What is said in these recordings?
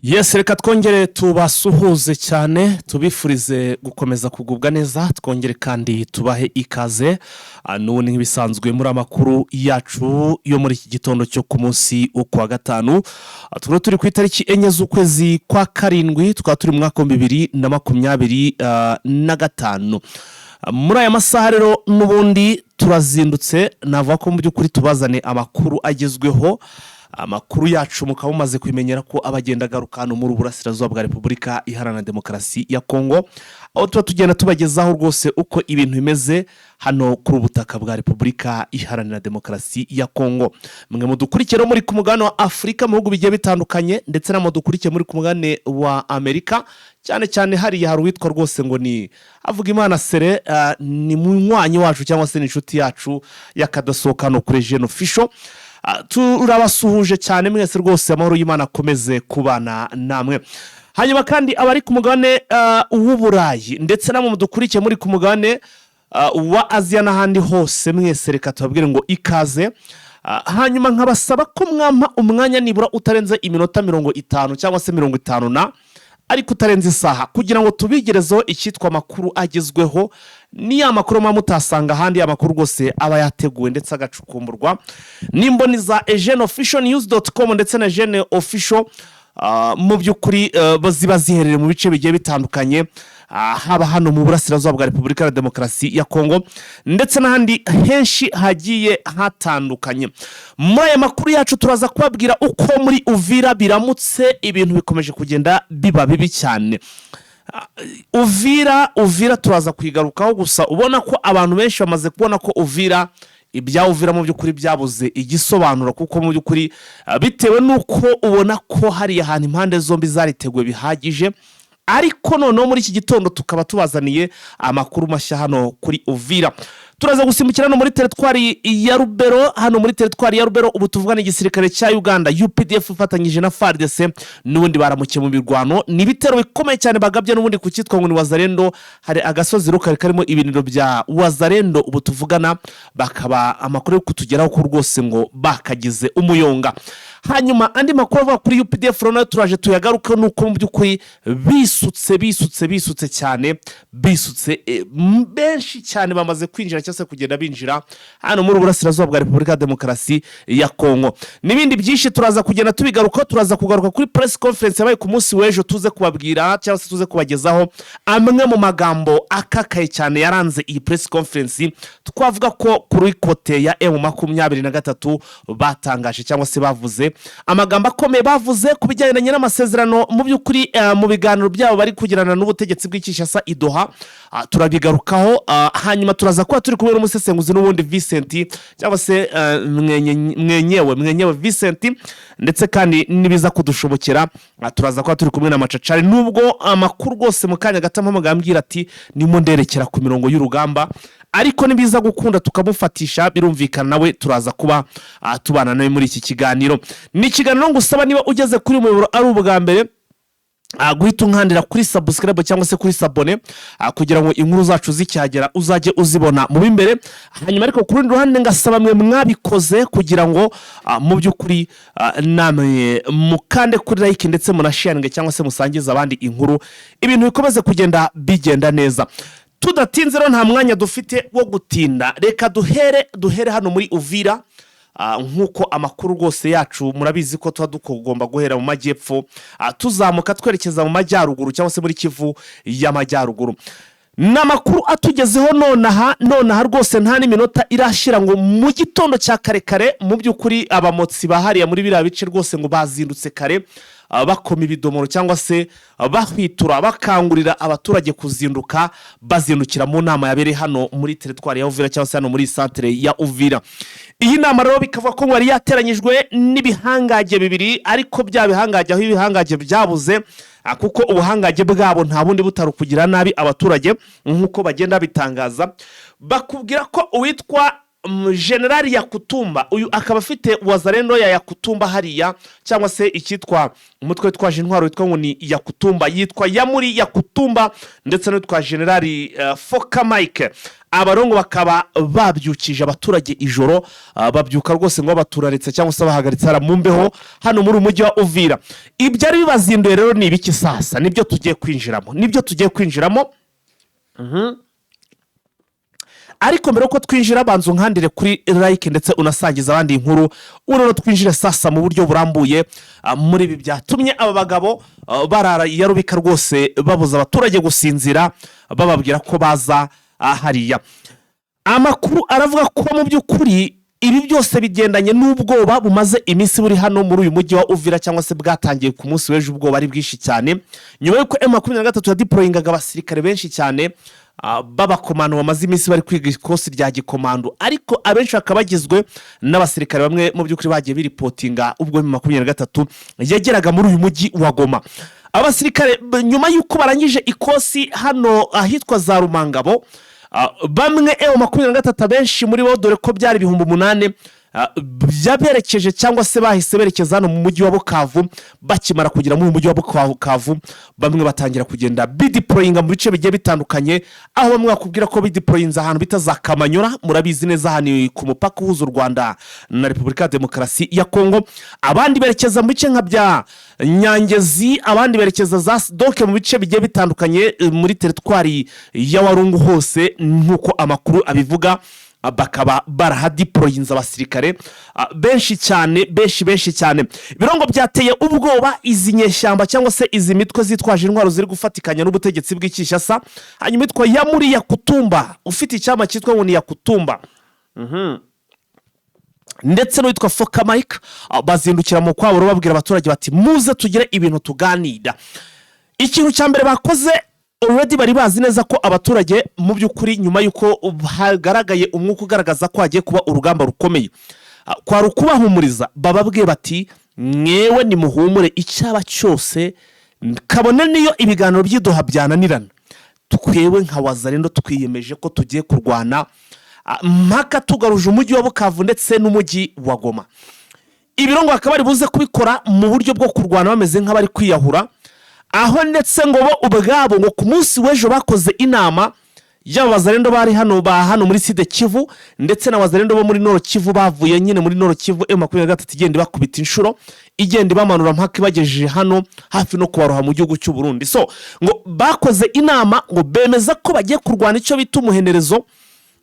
Yes, reka twongere tubasuhuze cyane tubifurize gukomeza kugubwa neza twongere kandi tubahe ikaze n'ubundi nk'ibisanzwe muri amakuru yacu yo muri iki gitondo cyo ku munsi wa gatanu. Tukaba turi ku itariki enye z'ukwezi kwa karindwi, tukaba turi mu mwaka wa 2025. Muri aya masaha rero n'ubundi turazindutse, navuga ko mu by'ukuri tubazane amakuru agezweho. Amakuru yacu mukaba mumaze kwimenyera ko abagenda garuka hano muri Burasirazuba bwa Repubulika Iharanira Demokarasi ya Kongo, aho tuba tugenda tubagezaho rwose uko ibintu bimeze hano kuri ubutaka bwa Repubulika Iharanira Demokarasi ya Kongo. Mwe mudukurikira muri ku mugabane wa Afurika mu bihugu bigiye bitandukanye, ndetse na mudukurikira muri ku mugabane wa Amerika, cyane cyane hariya hari uwitwa rwose ngo ni Havugimana Sere, ni munywanyi wacu cyangwa se n'inshuti yacu y'akadasohoka hano kuri Jeune Official. Turabasuhuje cyane mwese rwose, amahoro y'Imana akomeze kubana namwe. Hanyuma kandi abari ku mugabane w'Uburayi ndetse namwe mudukurikiye muri ku mugabane wa Aziya n'ahandi hose, mwese reka tubabwire ngo ikaze. Hanyuma nkabasaba ko mwampa umwanya nibura utarenze iminota 50 cyangwa se 50 ariko utarenze isaha, kugira ngo tubigerezeho icyitwa amakuru agezweho. Ni amakuru mutasanga ahandi, amakuru rwose aba yateguwe ndetse agacukumburwa n'imboni za ejeneofficialnews.com ndetse na Jeune Official. Mu by'ukuri ziba ziherereye mu bice bigiye bitandukanye, haba hano mu Burasirazuba bwa Repubulika ya Demokarasi ya Kongo ndetse n'ahandi henshi hagiye hatandukanye. Muri aya makuru yacu turaza kubabwira uko muri Uvira biramutse ibintu bikomeje kugenda biba bibi cyane. Uvira turaza kwigarukaho, gusa ubona ko abantu benshi bamaze kubona ko Uvira mu by'ukuri byabuze igisobanuro, kuko mu by'ukuri bitewe nuko ubona ko hari ahantu impande zombi zariteguye bihagije. Ariko noneho muri iki gitondo tukaba tubazaniye amakuru mashya hano kuri Uvira. Turaza gusimbukira no muri teritwari ya Rubero. Hano muri teritwari ya Rubero ubu tuvugana igisirikare cya Uganda UPDF ifatanyije na FARDC n'ubundi baramukiye mu birwano. Ni bitero bikomeye cyane bagabye n'ubundi ku cyitwa ngo ni Wazalendo. Hari agasozi rukari karimo ibiniro bya Wazalendo ubu tuvugana, bakaba amakuru yo kutugeraho ko rwose ngo bakagize umuyonga. Hanyuma andi makuru avuga kuri UPDF rona turaje tuyagaruka nuko mu by'ukuri bisutse cyane, benshi cyane bamaze kwinjira cyose kugenda binjira hano muri Burasirazuba bwa Repubulika ya Demokarasi ya Kongo. Nibindi byinshi turaza kugenda tubigaruka. Turaza kugaruka kuri press conference yabaye ku munsi w'ejo, tuze kubabwira cyangwa se tuze kubagezaho amwe mu magambo akakaye cyane yaranze iyi press conference. Twavuga ko kuri kote ya M23 batangaje cyangwa se bavuze amagambo akomeye, bavuze ku bijyanye n'amasezerano mu by'ukuri mu biganiro byabo bari kugirana n'ubutegetsi bw'Kinshasa i Doha. Turabigarukaho. Hanyuma turaza kuba turi kumwe n'umusesenguzi n'ubundi Vincent cyangwa se mwenyewe Vincent, ndetse kandi nibiza kudushobokera turaza kuba turi kumwe na Macacari, nubwo amakuru rwose mu kanya gato mpamagambira ati nimo nderekera ku mirongo y'urugamba, ariko nibiza gukunda tukamufatisha birumvikana nawe turaza kuba tubana nawe muri iki kiganiro. Ni ikiganiro ngusaba niba ugeze kuri umuyoboro ari ubwa mbere guhita unkandira kuri subscribe cyangwa se kuri sabone, kugira ngo inkuru zacu zicyagera uzajye uzibona mu bimbere. Hanyuma ariko ku rundi ruhande ngasaba mwe mwabikoze kugira ngo mu by'ukuri namwe mukande kuri like ndetse munasharinge cyangwa se musangiza abandi inkuru, ibintu bikomeze kugenda bigenda neza. Tudatinze rero nta mwanya dufite wo gutinda, reka duhere hano muri Uvira. Nkuko amakuru rwose yacu murabizi ko tuba dukogomba guhera mu majyepfo tuzamuka twerekeza mu majyaruguru cyangwa se muri Kivu y'amajyaruguru. Namakuru atugezeho nonaha rwose nta n'iminota irashira ngo mu gitondo cya kare mu by'ukuri abamotsi bahariya muri biriya bice rwose ngo bazindutse kare, bakoma ibidomoro cyangwa se bahwitura bakangurira abaturage kuzinduka, bazindukira mu nama yabereye hano muri teritwari ya Uvira cyangwa se hano muri centre ya Uvira. Iyi nama rero bikavuga ko wari yateranyijwe n'ibihangage bibiri, ariko bya bihangage aho ibihangage byabuze, kuko ubuhangage bwabo nta bundi butari kugira nabi abaturage nk'uko bagenda bitangaza. Bakubwira ko uwitwa generali Yakutumba, uyu akaba afite wazalendo ya Yakutumba hariya, cyangwa se icyitwa umutwe witwaje intwaro witwa ngo ni Yakutumba, yitwa Yamuri Yakutumba, ndetse n'utwa generali Foka Mike. Abarongo bakaba babyukije abaturage ijoro, babyuka rwose ngo baturaretse cyangwa se bahagaritse hara mu mbeho hano muri umujyi wa Uvira. Ibyo ari bibazinduye rero ni ibiki sasa? Nibyo tugiye kwinjiramo. Ariko mbere ko twinjira banzu nkandire kuri like ndetse unasangiza abandi inkuru, urero twinjire sasa mu buryo burambuye muri ibi byatumye aba bagabo barara yarubika rwose babuza abaturage gusinzira, bababwira ko baza hariya. Amakuru aravuga ko mu by'ukuri ibi byose bigendanye n'ubwoba bumaze iminsi buri hano muri uyu mujyi wa Uvira, cyangwa se bwatangiye ku munsi w'ejo. Ubwoba ari bwinshi cyane nyuma y'uko M23 yadeployingaga abasirikare benshi cyane b'abakomando bamaze iminsi bari kwiga ikosi rya gikomando, ariko abenshi bakaba bagizwe n'abasirikare bamwe mu by'ukuri bagiye biripotinga ubwo M23 yageraga muri uyu mujyi wa Goma. Abasirikare nyuma y'uko barangije ikosi hano ahitwa za Rumangabo, bamwe M23 benshi muri bo dore ko byari 8,000 byaberekeje cyangwa se bahise berekeza hano mu mujyi wa Bukavu. Bakimara kugera mu mujyi wa Bukavu, bamwe batangira kugenda bideployinga mu bice bigiye bitandukanye, aho bamwe bakubwira ko bideployinza ahantu bita za Kamanyora, murabizi neza hano ku mupaka uhuza u Rwanda na Repubulika ya Demokarasi ya Kongo. Abandi berekeza mu bice nka bya Nyangezi, abandi berekeza za Doke mu bice bigiye bitandukanye muri teritwari ya Warungu hose, nkuko amakuru abivuga. Bakaba barahadiployinza abasirikare benshi cyane. Birongo byateye ubwoba izi nyeshyamba cyangwa se izi mitwe zitwaje intwaro ziri gufatikanya n'ubutegetsi bw'Ikishasa. Hanyuma itwa Yamuri Yakutumba, ufite icyama cyitwa ngo ni Yakutumba, ndetse n'uwitwa Foka Mike, bazindukira mu kwabo babwira abaturage bati muze tugire ibintu tuganira. Ikintu cya mbere bakoze, already bari bazi neza ko abaturage mu by'ukuri nyuma y'uko hagaragaye umwuka ugaragaza ko hagiye kuba urugamba rukomeye, kwari ukubahumuriza bababwiye bati mwewe ni muhumure, icyaba cyose kabone niyo ibiganiro by'idoha byananirana, twebwe nka wazalendo twiyemeje ko tugiye kurwana mpaka tugaruje umujyi wa Bukavu ndetse n'umujyi wa Goma. Ibirongo bakaba bari buze kubikora mu buryo bwo kurwana bameze nk'abari kwiyahura, aho ndetse ngo bo ubwabo ngo ku munsi w'ejo bakoze inama y'abazalendo bari hano muri Sud Kivu, ndetse n'abazalendo bo muri Nord Kivu bavuye nyine muri Nord Kivu. M23 igenda bakubita inshuro, igenda bamanura mpaka ibagejeje hano hafi no kubaroha mu gihugu cy'u Burundi. So ngo bakoze inama ngo bemeza ko bagiye kurwana icyo bita umuhenerezo,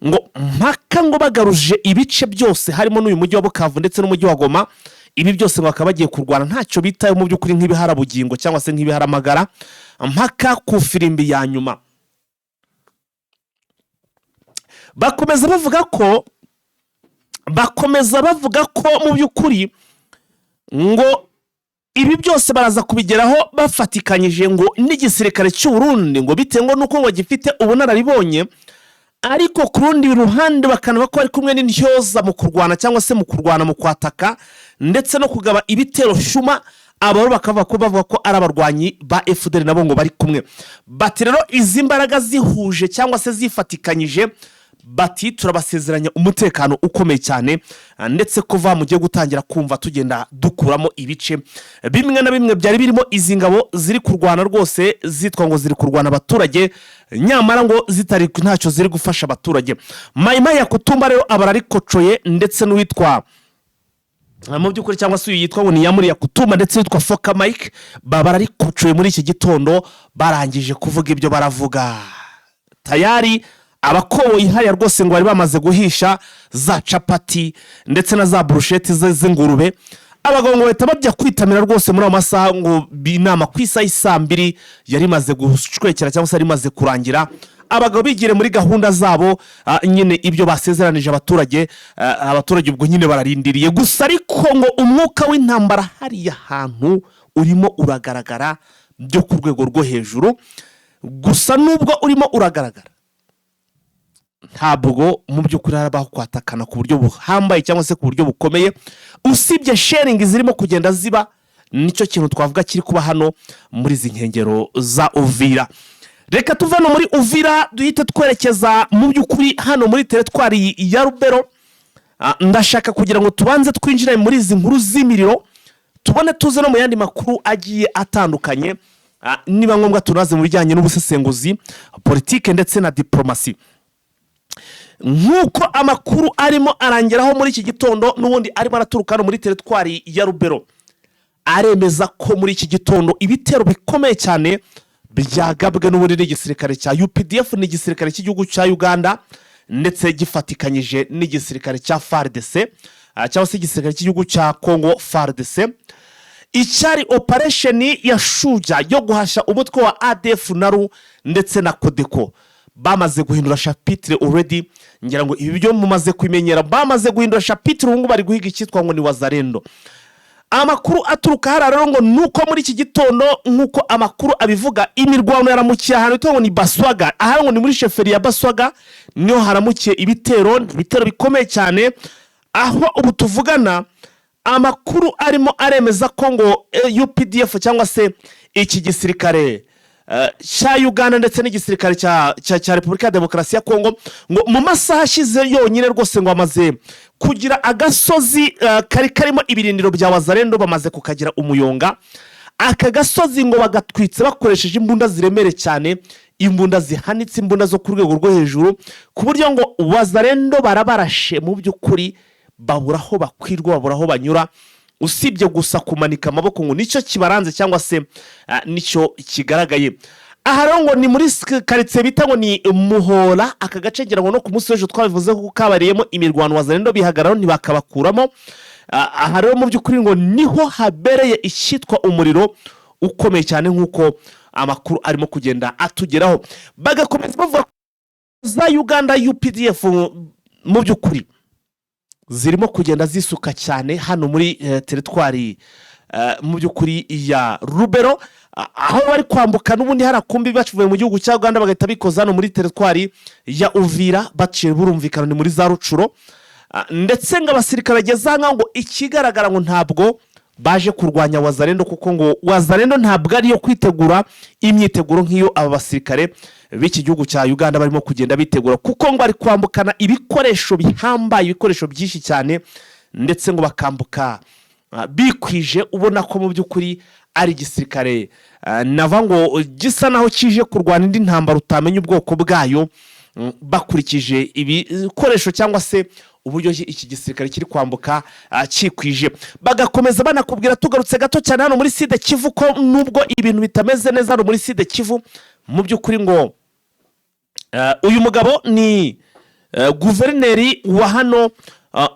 ngo mpaka ngo bagaruje ibice byose harimo n'uyu mujyi wa Bukavu ndetse n'umujyi wa Goma. Ibi byose bakaba bagiye kurwana ntacyo bitaye mu by'ukuri nk'ibiharabugingo cyangwa se nk'ibiharamagara, mpaka ku firimbi ya nyuma. Bakomeza bavuga ko mu by'ukuri ngo ibi byose baraza kubigeraho bafatikanyije ngo n'igisirikare cy'u Burundi, ngo bitengo nuko ngo gifite ubunararibonye, ariko ku rundi ruhande bakanaba ko ari kumwe n'intyoza mu kurwana cyangwa se mu kurwana mu kwataka ndetse no kugaba ibitero shuma. Abo bavuga ko ari abarwanyi ba FDL nabo ngo bari kumwe. Bati rero izi mbaraga zihuje cyangwa se zifatikanyije, bati turabasezeranya umutekano ukomeye cyane, ndetse kuva mu giye gutangira kumva tugenda dukuramo ibice bimwe na bimwe byari birimo izi ngabo ziri kurwana rwose, zitwa ngo ziri kurwana abaturage, nyamara ngo zitari ntacyo ziri gufasha abaturage. Mayima Yakutumba rero abararikocoye, ndetse n'uwitwa mu by'ukuri cyangwa se uyu yitwa ngo ni Yamuri Yakutumba ndetse witwa Foka Mike, bararikocoye muri iki gitondo. Barangije kuvuga ibyo baravuga tayari abakoboyi hariya rwose ngo bari bamaze guhisha za capati ndetse na za brusheti z'ingurube. Abagabo ngo bahita bajya kwitamira rwose muri amasaha, ngo binama ku isaha 2:00 yari maze gushwekera cyangwa se yari maze kurangira. Abagabo bigire muri gahunda zabo, nyine ibyo basezeranije abaturage. Abaturage ubwo nyine bararindiriye gusa, ariko ngo umwuka w'intambara hariya hantu urimo uragaragara byo ku rwego rwo hejuru. Gusa nubwo urimo uragaragara, ntabwo mu by'ukuri harabaho kwatakana ku buryo buhambaye cyangwa se ku buryo bukomeye, usibye sharing zirimo kugenda ziba. Nicyo kintu twavuga kiri kuba hano muri izi nkengero za Uvira. Reka tuvana muri Uvira duhite twerekeza mu by'ukuri hano muri teritwari ya Rubero, ndashaka kugira ngo tubanze twinjire muri izi nkuru z'imiriro tubone tuze no mu yandi makuru agiye atandukanye niba ngombwa tunaze mu bijyanye n'ubusesenguzi politike ndetse na diplomasi. Nk'uko amakuru arimo arangeraho muri iki gitondo n'ubundi arimo araturuka no muri teritwari ya Rubero, aremeza ko muri iki gitondo ibitero bikomeye cyane byagabwe n'ubundi n'igisirikare cya UPDF n'igisirikare cy'igihugu cya Uganda ndetse gifatikanyije n'igisirikare cya FARDC cyangwa se igisirikare cy'igihugu cya Congo FARDC. Icyari operation ya Shuja yo guhasha umutwe wa ADF naru ndetse na Kodeko bamaze guhindura chapitre already. Ngira ngo ibi byo mumaze kwimenyera, bamaze guhindura chapitre ubu bari guhiga icyitwa ngo ni Wazalendo. Amakuru aturuka hararo ngo nuko muri iki gitondo nkuko amakuru abivuga imirwano yaramukiye ahantu to ngo ni Baswaga, ahantu ngo ni muri sheferi ya Baswaga niho haramukiye ibitero bikomeye cyane, aho ubu tuvugana amakuru arimo aremeza ko ngo UPDF cyangwa se iki gisirikare cya Uganda ndetse n'igisirikare cya Repubulika ya Demokarasi ya Kongo ngo mu masaha ashize yonyine rwose ngo amaze kugira agasozi kari karimo ibirindiro bya Wazalendo bamaze kukagira umuyonga. Aka gasozi ngo bagatwitse bakoresheje imbunda ziremere cyane, imbunda zihanitse, imbunda zo ku rwego rwo hejuru, ku buryo ngo Wazalendo barabarashe mu by'ukuri baburaho bakwirwa, baburaho banyura, usibye gusa kumanika amaboko ngo nicyo kibaranze cyangwa se nicyo kigaragaye. Aha rero ngo ni muri quartier bita ngo ni Muhora, aka gace ngira ngo no ku munsi w'ejo twabivuze ko kabariyemo imirwano Wazalendo bihagararo ntibakabakuramo. Aha rero mu by'ukuri ngo niho habereye icyitwa umuriro ukomeye cyane nk'uko amakuru arimo kugenda atugeraho. Bagakomeza bavuga za Uganda UPDF mu by'ukuri zirimo kugenda zisuka cyane hano muri teritwari mu by'ukuri ya Rubero, aho bari kwambuka n'ubundi harakumbi bacuvuye mu gihugu cya Uganda bagahita bikoza hano muri teritwari ya Uvira baciye burumvikana ni muri za Rucuro. Ndetse ngo abasirikare bageza ngo ikigaragara ngo ntabwo baje kurwanya Wazalendo, kuko ngo Wazalendo ntabwo ari yo kwitegura imyiteguro nk'iyo aba basirikare b'iki gihugu cya Uganda barimo kugenda bitegura, kuko ngo ari kwambukana ibikoresho bihambaye, ibikoresho byinshi cyane, ndetse ngo bakambuka bikwije, ubona ko mu by'ukuri ari igisirikare nava ngo gisa naho kije kurwana indi ntambara utamenya ubwoko bwayo, bakurikije ibikoresho cyangwa se uburyo iki gisirikare kiri kwambuka kikwije. Bagakomeza banakubwira tugarutse gato cyane hano muri Sud Kivu ko nubwo ibintu bitameze neza hano muri Sud Kivu, mu by'ukuri ngo uyu mugabo ni guverineri wa hano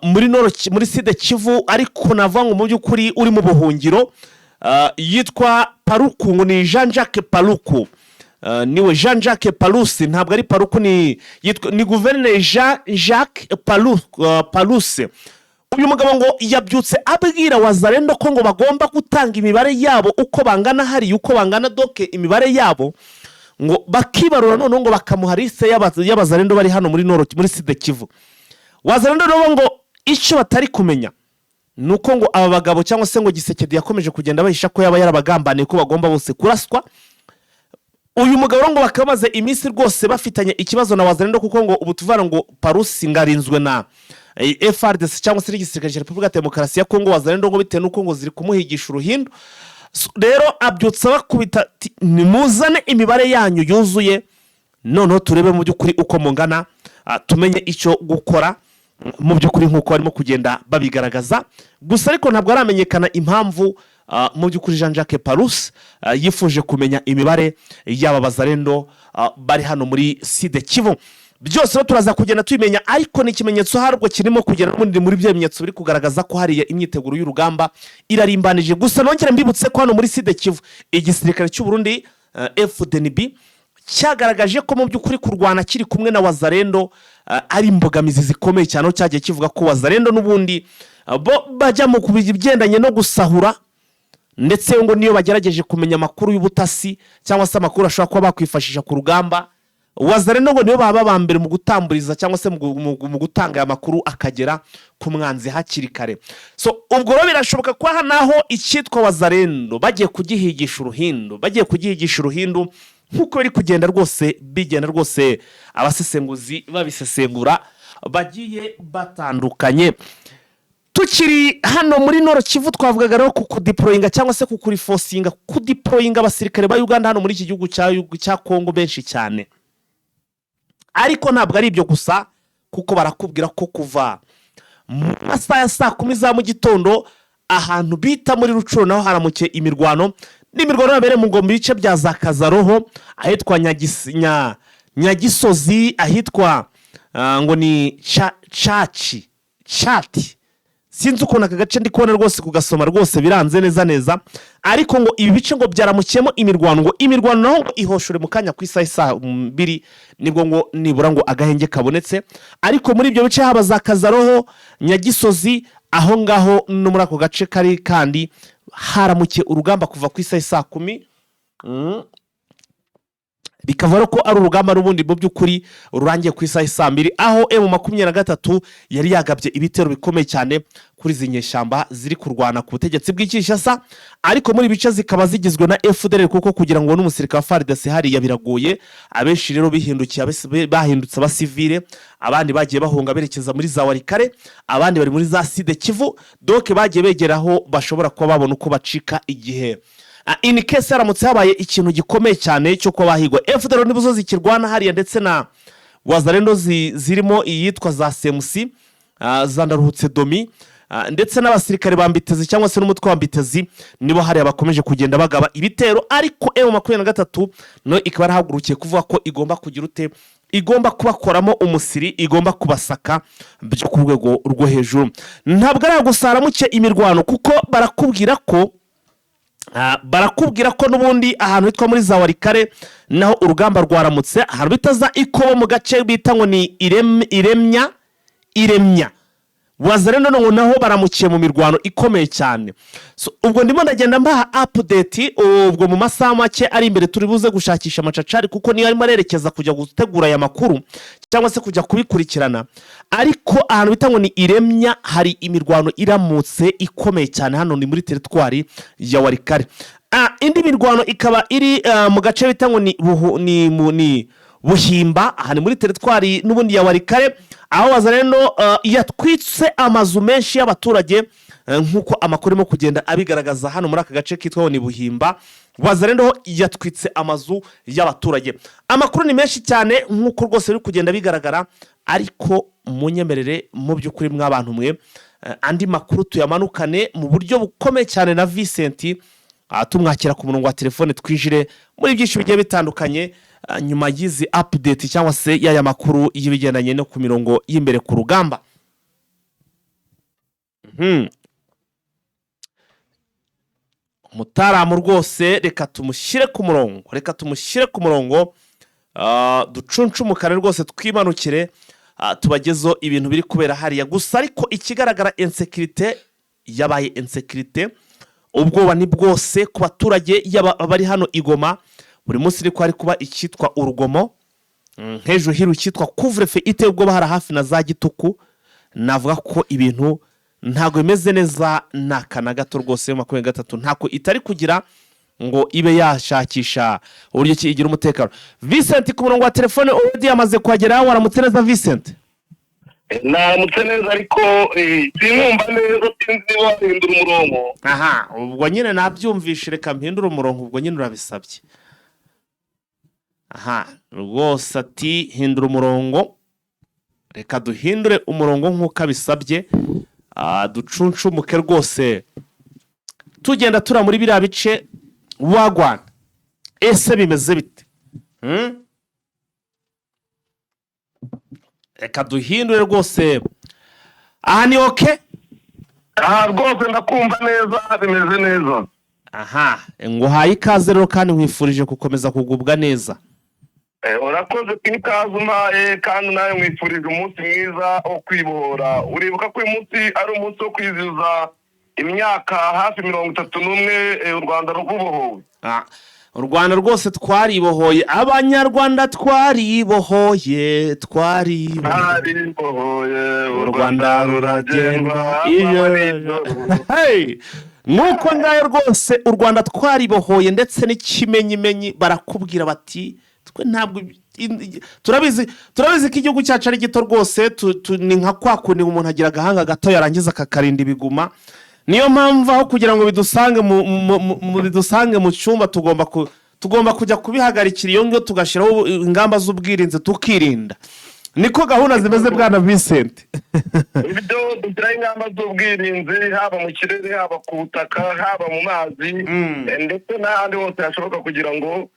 muri Sud Kivu, ariko navuga ngo mu by'ukuri uri mu buhungiro, yitwa Paluku, ngo ni Jean-Jacques Paluku. Niwe Jean-Jacques Palusi, ntabwo ari Paluku, ni guverineri Jean-Jacques Paluse. Uyu mugabo ngo yabyutse abwira Wazalendo ko ngo bagomba gutanga imibare yabo uko bangana, hari uko bangana doke imibare yabo, ngo bakibarura none ngo bakamuha liste y'Abazalendo bari hano muri Sud Kivu. Wazalendo rero ngo icyo batari kumenya nuko ngo aba bagabo cyangwa se ngo Gisekedi yakomeje kugenda bahisha ko yaba yarabagambaniye ko bagomba bose kuraswa. Uyu mugabo ngo bakamaze iminsi rwose bafitanye ikibazo na Wazalendo, kuko ngo ubu tuvana ngo Parusi ngarinzwe na FARDC cyangwa se igisirikare cya Repubulika ya Demokarasi ya Kongo. Wazalendo ngo bitewe nuko ngo ziri kumuhigisha uruhindo, rero abyutsa bakubita nimuzane imibare yanyu yuzuye, noneho turebe mu by'ukuri uko mungana, tumenye icyo gukora mu by'ukuri nk'uko barimo kugenda babigaragaza. Gusa ariko ntabwo aramenyekana impamvu mu by'ukuri Jean-Jacques Palus yifuje kumenya imibare y'aba Bazalendo bari hano muri Sud Kivu. Byose turaza kugenda tubimenya, ariko ni ikimenyetso harwo kirimo kugenda muri byemenyetso biri kugaragaza ko hari imyiteguro y'urugamba irarimbanije. Gusa nongera mbibutse ko hano muri Sud Kivu igisirikare cy'u Burundi FDNB cyagaragaje ko mu by'ukuri kurwana kiri kumwe na Wazalendo ari imbogamizi zikomeye cyane, aho cyagiye kivuga ko Wazalendo n'ubundi bo bajya mu kubigendanye no gusahura, ndetse ngo niyo bagerageje kumenya amakuru y'ubutasi cyangwa se amakuru ashobora kuba bakwifashisha ku rugamba, Wazalendo ngo niyo baba bambere mu gutamburiza cyangwa se mu gutanga aya makuru akagera ku mwanzi hakiri kare. So ubwo rero birashoboka ko aha naho icyitwa Wazalendo bagiye kugihigisha uruhindu, nkuko biri kugenda rwose bigenda rwose abasesenguzi babisesengura bagiye batandukanye. Tukiri hano muri Nord Kivu twavugaga rero ku kudeployinga cyangwa se ku kurifosinga kudeployinga abasirikare ba Uganda hano muri iki gihugu cya Kongo benshi cyane. Ariko ntabwo ari ibyo gusa, kuko barakubwira ko kuva mu masaha ya saa 10 za mu gitondo ahantu bita muri Rucuro naho haramuke imirwano n'imirwano yabere mu ngombe bice bya za Kazaroho, ahitwa Nyagisozi, ahitwa ngo ni Chati. Sinzi ukuntu aka gace ndi kubona rwose kugasoma rwose biranze neza, ariko ngo ibi bice ngo byaramukiyemo imirwano, ngo imirwano naho ngo ihoshure mu kanya ku saa 2 nibwo ngo nibura ngo agahenge kabonetse. Ariko muri ibyo bice haba za Kazaroho, Nyagisozi, aho ngaho no muri ako gace kari kandi haramukiye urugamba kuva ku saa 10. Bikavaro ko ari urugamba rubundi mu by'ukuri rurangiye ku saa 2, aho M23 yari yagabye ibitero bikomeye cyane kuri zinyeshamba ziri kurwana ku butegetsi bw'Kinshasa. Ariko muri bice zikaba zigizwe na FDLR, kuko kugira ngo n'umusirikare wa FARDC hari yabiragoye. Abenshi rero bahindutse abasivile, abandi bagiye bahunga berekeza muri za Warikare, abandi bari muri za Sud Kivu, donc bagiye begeraho bashobora kuba babona uko bacika igihe in case haramutse habaye ikintu gikomeye cyane cyo kuba bahigwa. FDLR nibuzo zikirwana hariya, ndetse na Wazalendo zirimo iyitwa za CMC, zandaruhutse Domi, ndetse n'abasirikare bambitezi cyangwa se n'umutwe wambitezi nibo hariya bakomeje kugenda bagaba ibitero. Ariko M23 no ikaba yarahagurukiye kuvuga ko igomba kugira ute, igomba kubakoramo umusiri, igomba kubasaka byo ku rwego rwo hejuru. Ntabwo ari gusaramuke imirwano, kuko barakubwira ko n'ubundi ahantu hitwa muri za Warikare naho urugamba rwaramutse, ahantu bitaza Ikobo mu gace bita ngo ni Iremya. Wazalendo ngo naho baramukiye mu mirwano ikomeye cyane. Ubwo ndimo ndagenda mbaha update ubwo mu masaha make ari imbere turi buze gushakisha amacacari, kuko niyo arimo arerekeza kujya gutegura aya makuru cyangwa se kujya kubikurikirana. Ariko ahantu bita ngo ni Iremya hari imirwano iramutse ikomeye cyane, hano ni muri teritwari ya Warikare. Indi mirwano ikaba iri mu gace bita ngo ni Buhimba, aha ni muri teritwari n'ubundi ya Warikare, aho Wazalendo yatwitse amazu menshi y'abaturage, nkuko amakuru arimo kugenda abigaragaza hano muri aka gace kitwa ni Buhimba. Wazalendo yatwitse amazu y'abaturage. Amakuru ni menshi cyane nkuko rwose biri kugenda bigaragara, ariko munyemerere mu by'ukuri mw'abantu mwe andi makuru tuyamanukane mu buryo bukomeye cyane na Vincent, tumwakira ku murongo wa telefone twinjire muri byinshi bigiye bitandukanye nyuma y'izi update cyangwa se yaya makuru y'ibigendanye no ku mirongo y'imbere ku rugamba. Mutaramu rwose reka tumushyire ku murongo, ducuncumukane rwose twimanukire, tubagezo ibintu biri kubera hariya. Gusa ariko ikigaragara insécurité yabaye insécurité, ubwoba ni bwose ku baturage bari hano Igoma. Buri munsi ariko hari kuba icyitwa urugomo, nk'ejo hiru cyitwa couvre-feu iteye ubwoba hari hafi na za Gituku. Navuga ko ibintu ntago bimeze neza nakana gato rwose. 23 ntako itari kugira ngo ibe yashakisha uburyo ki igira umutekano. Vincent ku murongo wa telefone already yamaze kuhagera. Waramutse neza Vincent? Naramutse neza, ariko sinumva neza, sinzi wahindura umurongo. Aha, ubwo nyine nabyumvishe, reka mpindura umurongo, ubwo nyine urabisabye. Aha, rwose ati hindura umurongo, reka duhindure umurongo nk'uko abisabye, ducuncumuke rwose tugenda tura muri biriya bice. Wagwana ese bimeze bite? Reka duhindure rwose. Aha ni okay? Rwose ndakumva neza, bimeze neza. Aha, nguhaye ikaze rero kandi nkwifurije gukomeza kugubwa neza. Urakoze kwikazuma, kandi nawe mwifurije umunsi mwiza wo kwibohora. Uribuka ko uyu munsi ari umunsi wo kwizihiza imyaka hafi 31 u Rwanda rubohowe. U Rwanda rwose twaribohoye, abanyarwanda twaribohoye, u Rwanda ruragendwa. Nuko ngayo rwose u Rwanda twaribohoye, ndetse n'ikimenyimenyi barakubwira bati ntabwo turabizi ko igihugu cyacu ari gito rwose, ni nka kwa kundi umuntu agira agahanga gato yarangiza akakarinda ibiguma. Niyo mpamvu aho kugira ngo bidusange mu cyumba tugomba kujya kubihagarikira iyo ngiyo, tugashyiraho ingamba z'ubwirinzi tukirinda. Niko gahunda zimeze bwana Vincent. Ibyo dushyiraho ingamba z'ubwirinzi haba mu kirere, haba ku butaka, haba mu mazi, ndetse n'ahandi hose hashoboka kugira ngo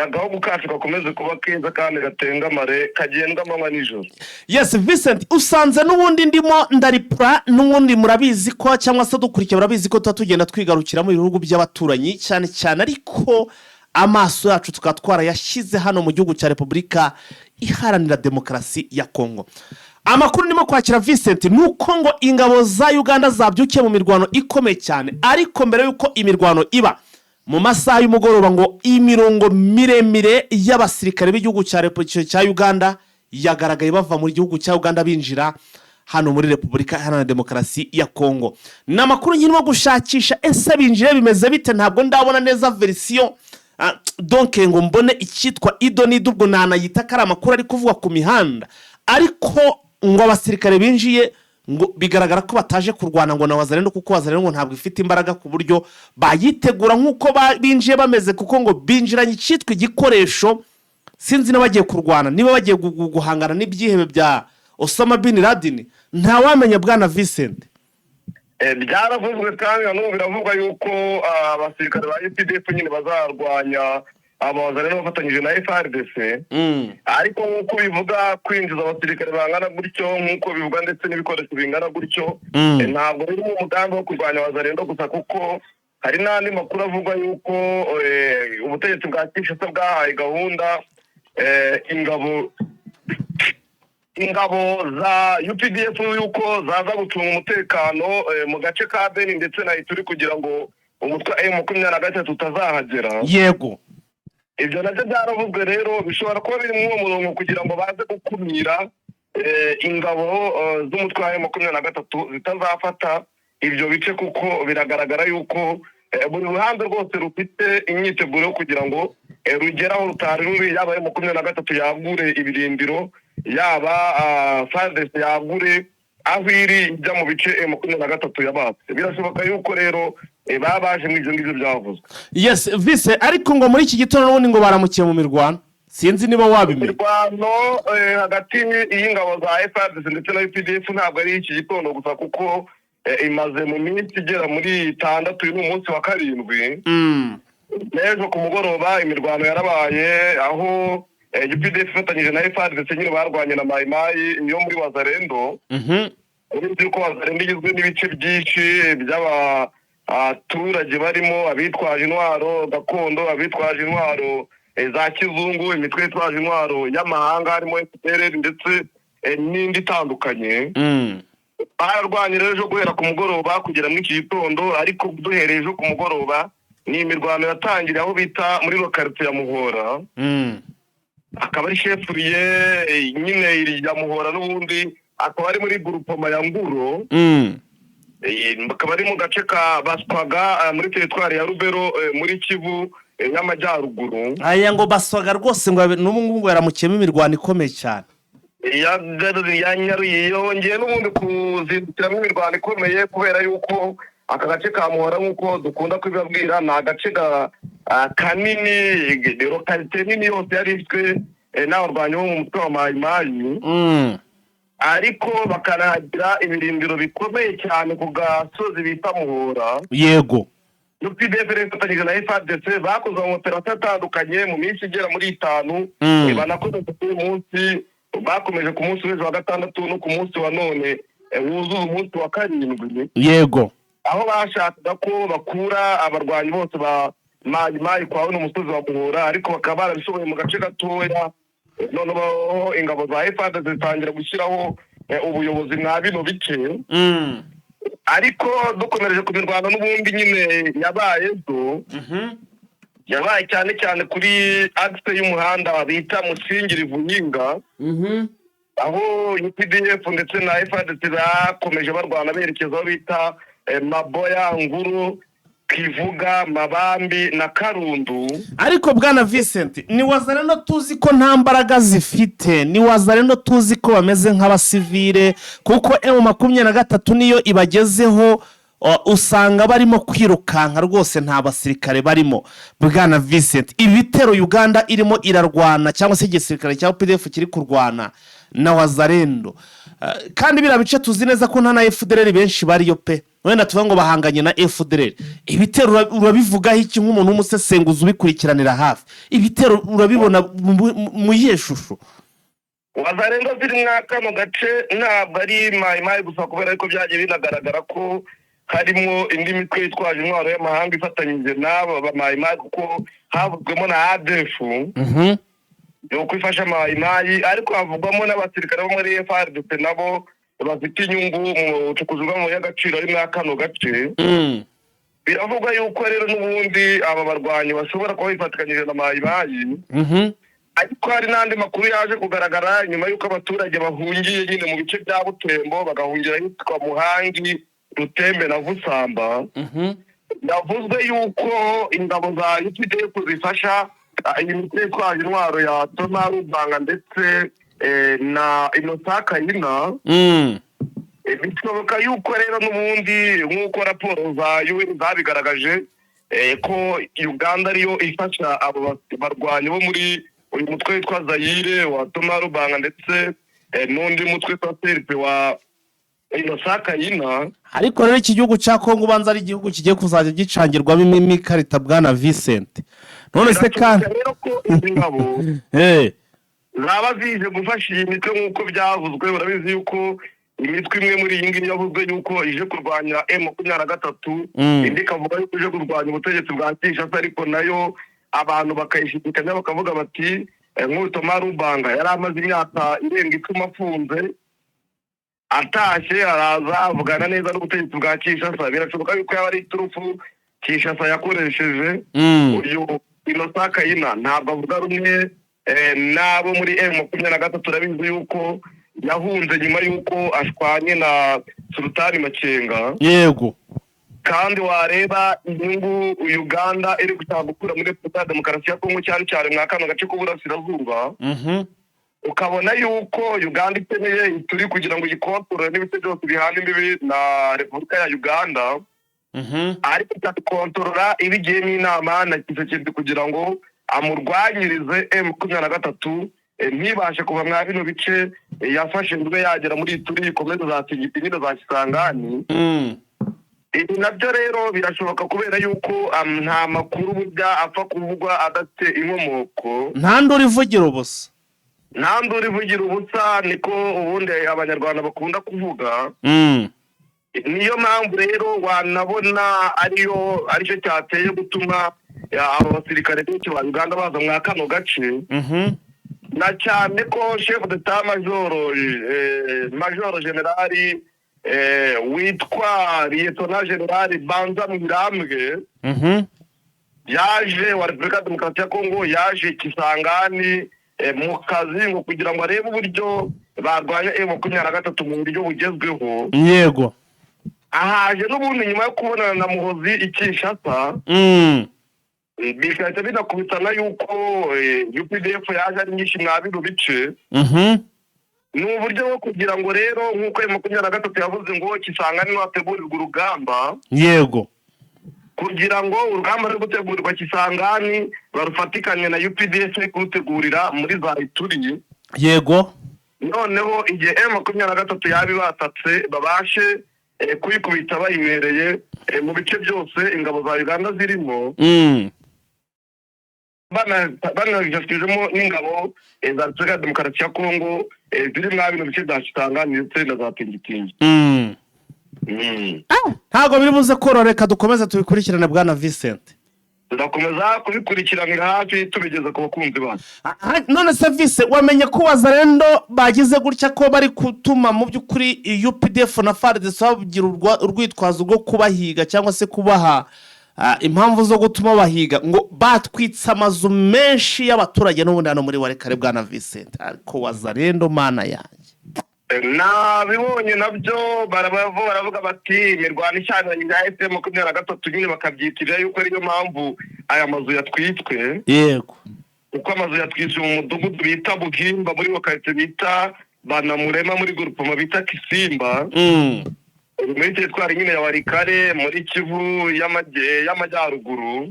agahugu kacu gakomeze kuba keza kandi gatengamare, kagenda amanywa nijoro. Yes Vincent, usanze n'ubundi ndimo ndaripura, n'ubundi murabizi ko cyangwa se dukurikiye murabizi ko tugenda twigarukira mu bihugu by'abaturanyi cyane cyane, ariko amaso yacu tukatwara yashyize hano mu gihugu cya Repubulika Iharanira Demokarasi ya Kongo. Amakuru ndimo kwakira Vincent nuko ngo ingabo za Uganda zabyukiye mu mirwano ikomeye cyane, ariko mbere yuko imirwano iba mu masaha y'umugoroba ngo imirongo miremire y'abasirikare b'igihugu cya Uganda yagaragaye bava mu gihugu cya Uganda binjira hano muri Repubulika Iharanira Demokarasi ya Kongo. N'amakuru nyirimo gushakisha ese binjire bimeze bite, ntabwo ndabona neza version donc ngo mbone icyitwa idonido, ubwo nanayita kari amakuru ari kuvuga ku mihanda, ariko ngo abasirikare binjiye ngo bigaragara ko bataje kurwana ngo na Wazalendo, kuko Wazalendo ngo ntabwo ifite imbaraga ku buryo bayitegura nk'uko binjiye bameze, kuko ngo binjiranye icyitwa igikoresho, sinzi n'abagiye kurwana niba bagiye guhangana n'ibyihebe bya Osama bin Laden, ntawamenya bwana Vincent. Byaravuzwe kandi n'ubu biravugwa yuko abasirikare ba UPDF nyine bazarwanya Wazalendo bafatanyije na FARDC, ariko nk'uko bivuga kwinjiza abasirikare bangana gutyo, nk'uko bivuga ndetse n'ibikoresho bingana gutyo, ntabwo biri mu mugambi wo kurwanya Wazalendo gusa, kuko hari n'andi makuru avuga yuko ubutegetsi bwa Kinshasa bwahaye gahunda ingabo za UPDF yuko zaza gucunga umutekano mu gace ka Beni ndetse na Ituri, kugira ngo umutwe M23 utazahagera. Yego, ibyo nabyo byaravuzwe rero, bishobora kuba biri mu murongo kugira ngo baze gukumira ingabo z'umutwe wa M23 zitazafata ibyo bice, kuko biragaragara yuko buri ruhande rwose rufite imyiteguro yo kugira ngo rugeraho rutari ruri, yaba M23 yagure ibirindiro, yaba FARDC yagure aho iri ijya mu bice M23 yabatse. Birashoboka yuko rero baba baje mu ngibyo byavuzwe. Yes Vice, ariko ngo muri iki gitondo n'ubundi ngo baramukiye mu mirwano, sinzi niba wabimenya. Mirwano hagati y'ingabo za FARDC ndetse na UPDF ntabwo ari iki gitondo gusa, kuko imaze mu minsi igera muri 6 n'umunsi wa 7. N'ejo ku mugoroba imirwano yarabaye, aho UPDF ifatanyije na FARDC nyine barwanye na Mai Mai yo muri Wazalendo. Uretse ko Wazalendo igizwe n'ibice byinshi by'abaturage barimo abitwaje intwaro gakondo, abitwaje intwaro za kizungu, imitwe yitwaje intwaro y'amahanga harimo FPR ndetse n'indi itandukanye. Barwanye rero ejo guhera ku mugoroba kugera muri iki gitondo, ariko duhereye ejo ku mugoroba ni imirwano yatangiriye aho bita muri lokalite ya Muhora. Akaba ari chefuriye nyine ya Muhora, n'ubundi akaba ari muri groupement ya Nguro. Akaba ari mu gace ka Baswaga muri teritwari ya Rubero muri Kivu y'Amajyaruguru. Aya ngo Baswaga rwose ngo n'ubu yaramukiyemo imirwano ikomeye cyane. Yanyaruye yongeye n'ubundi kuzindukiramo imirwano ikomeye, kubera yuko aka gace ka Muhora nk'uko dukunda kubibabwira ni agace kanini, lokalite nini yose yarishwe n'abarwanyi bo mu mutwe wa Mai Mai, ariko bakanagira ibirindiro bikomeye cyane ku gasozi bita Muhora. Yego, UPDF ifatanyije na FARDC bakoze amaoperasiyo atandukanye mu minsi igera muri 5, banakoze ku munsi, bakomeje ku munsi w'ejo wa 6 no ku munsi wa none wuzuye umunsi wa 7. Yego, aho bashakaga ko bakura abarwanyi bose ba Mai Mai kwa no musozi wa Muhora, ariko bakaba barabishoboye mu gace gatoya. Noneho ingabo za FARDC zitangira gushyiraho ubuyobozi mwa bino bice. Ariko dukomereje ku mirwano n'ubundi nyine yabaye zo, yabaye cyane cyane kuri axe y'umuhanda bita Musingiri Vunyinga, aho UPDF ndetse na FARDC bakomeje barwana berekeza aho bita Maboya Nguru, Kivuga, Mabambi na Karundu. Ariko bwana Vincent, ni Wazalendo tuzi ko nta mbaraga zifite, ni Wazalendo tuzi ko bameze nk'abasivile, kuko M23 niyo ibagezeho usanga barimo kwirukanka rwose, nta basirikare barimo. Bwana Vincent, ibitero Uganda irimo irarwana cyangwa se igisirikare cya UPDF kiri kurwana na Wazalendo, kandi birabice tuzi neza ko nta na FDLR benshi bariyo pe, wenda tuvuga ngo bahanganye na FDLR. Ibitero urabivugaho iki nk'umuntu w'umusesenguzi ubikurikiranira hafi? Ibitero urabibona mu yeshusho? Wazalendo ziri mu gace ntabwo ari mayimayi gusa, kubera ariko byagiye binagaragara ko harimo indi mitwe yitwaje intwaro y'amahanga ifatanyije n'aba bamayimayi, kuko havuzwemo na ADF yo kwifasha mayimayi, ariko havugwamo n'abasirikare bo muri FARDC nabo bafite inyungu mu bucukuzi bw'amabuye y'agaciro ari muri kano gace. Biravugwa yuko rero n'ubundi aba barwanyi bashobora kuba bifatikanyije na mayimayi. Ariko hari n'andi makuru yaje kugaragara nyuma y'uko abaturage bahungiye nyine mu bice bya Butembo, bagahungira hitwa Muhangi, Rutembe na Busamba. Yavuzwe yuko ingabo za UPDF zifasha iyi mitwe yitwaje intwaro ya Thomas Rubanga ndetse na Innocent Kayina. Bishoboka yuko rero n'ubundi nk'uko raporo za UN zabigaragaje ko Uganda ariyo ifasha abo barwanyi bo muri uyu mutwe witwa Zaire wa Thomas Rubanga ndetse n'undi mutwe witwa CRP wa Innocent Kayina. Ariko rero iki gihugu cya Kongo ubanza ari igihugu kigiye kuzajya gicangirwamo imikarita bwana Vincent. None se kandi rero ko ingabo zaba zije gufasha iyi mitwe nk'uko byavuzwe. Urabizi yuko imitwe imwe muri iyi ngiyi yavuzwe yuko ije kurwanya M23, indi ikavuga yuko ije kurwanya ubutegetsi bwa Kinshasa, ariko nayo abantu bakayishidikanya bakavuga bati nk'uyu Thomas Rubanga yari amaze imyaka irenga 10 afunze, atashye araza avugana neza n'ubutegetsi bwa Kinshasa. Birashoboka yuko yaba ari iturufu Kinshasa yakoresheje. Uyu Innocent Kayina ntabwo avuga rumwe n'abo muri M23. Turabizi yuko yahunze nyuma yuko ashwanye na Sultani Makenga. Yego. Kandi wareba inyungu Uganda iri gushaka gukura muri Repubulika ya Demokarasi ya Kongo cyane cyane mwa kano gace k'uburasirazuba, ukabona yuko Uganda ikeneye turi kugira ngo ikontorore n'ibice byose bihana imbibi na Repubulika ya Uganda. Ariko itakontorora ibigiye n'inama na Kisekedi kugira ngo amurwanyirize M23 ntibashe kuva mwa bino bice yafashe ndwe yagera muri turi komeza za Tigitiro za Kisangani. Ibi nabyo rero birashoboka kubera yuko nta makuru burya apfa kuvugwa adafite inkomoko. Nta nduri vugira ubusa. Nta nduri vugira ubusa niko ubundi abanyarwanda bakunda kuvuga. Niyo mpamvu rero wanabona aricyo cyateye gutuma abo basirikare benshi ba Uganda baza mwa kano gace. Na cyane ko chef d'etat major generali witwa Lieutenant General Banza Mwirambwe yaje wa Repubulika ya Demokarasi ya Kongo, yaje Kisangani mu kazi ngo kugira ngo arebe uburyo barwanya M23 mu buryo bugezweho. Yego. Ahaje n'ubundi nyuma yo kubonana na Muhozi Kinshasa. Bikahita binakubitana yuko UPDF yaje ari nyinshi mwa bino bice. Ni uburyo bwo kugira ngo rero nk'uko M23 yavuze ngo Kisangani n'abategurirwa urugamba. Yego. Kugira ngo urugamba rwo gutegurirwa Kisangani barufatikanye na UPDF kurutegurira muri za Ituri. Yego. Noneho igihe M23 yabibatatse babashe kuyikubita bayibereye mu bice byose ingabo za Uganda zirimo. Banajyafitemo n'ingabo za Repubulika ya Demokarasi ya Kongo ziri mwa bino bice bya Kisangani ndetse na za Tingitingi. Ntabwo biri buze kororeka, dukomeza tubikurikirane bwana Vincent. Turakomeza kubikurikiranira hafi tubigeza ku bakunzi bacu. None service wamenye ko Wazalendo bagize gutya ko bari kutuma mu by'ukuri UPDF na FARDC bagira urwitwazo rwo kubahiga cyangwa se kubaha impamvu zo gutuma bahiga, ngo batwitsa amazu menshi y'abaturage n'ubundi hano muri Warekare bwana Vincent. Ariko Wazalendo mana yanjye nabibonye nabyo baravuga bati imirwano ishyamiranye bya FM23 nyine bakabyitirira yuko ariyo mpamvu aya mazu yatwitswe. yego kuko amazu yatwitswe mu mudugudu bita Buhimba muri lokalite bita Banamurema muri groupement bita Kisimba muri teritwari nyine ya Warikare muri Kivu y'amajyaruguru.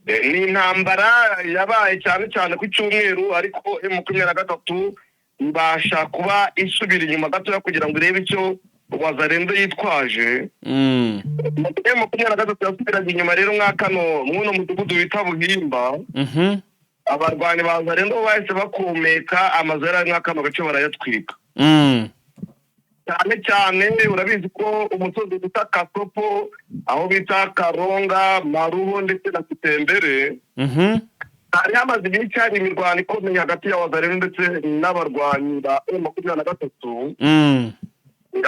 Ni intambara yabaye cyane cyane ku cyumweru, ariko M23 ibasha kuba isubira inyuma gatoya kugira ngo irebe icyo Wazalendo yitwaje. M23 yasubiraga inyuma rero mwakano muno mudugudu bita Buhimba. Abarwanyi ba Wazalendo bahise bakumeka amazu yari mwakano gace barayatwika. cyane cyane urabizi ko umusozi bita Kasopo, aho bita Karonga, Maruho ndetse na Kitembere, hari hamaze igihe cyane imirwano ikomeye hagati ya Wazalendo ndetse n'abarwanyi ba M23.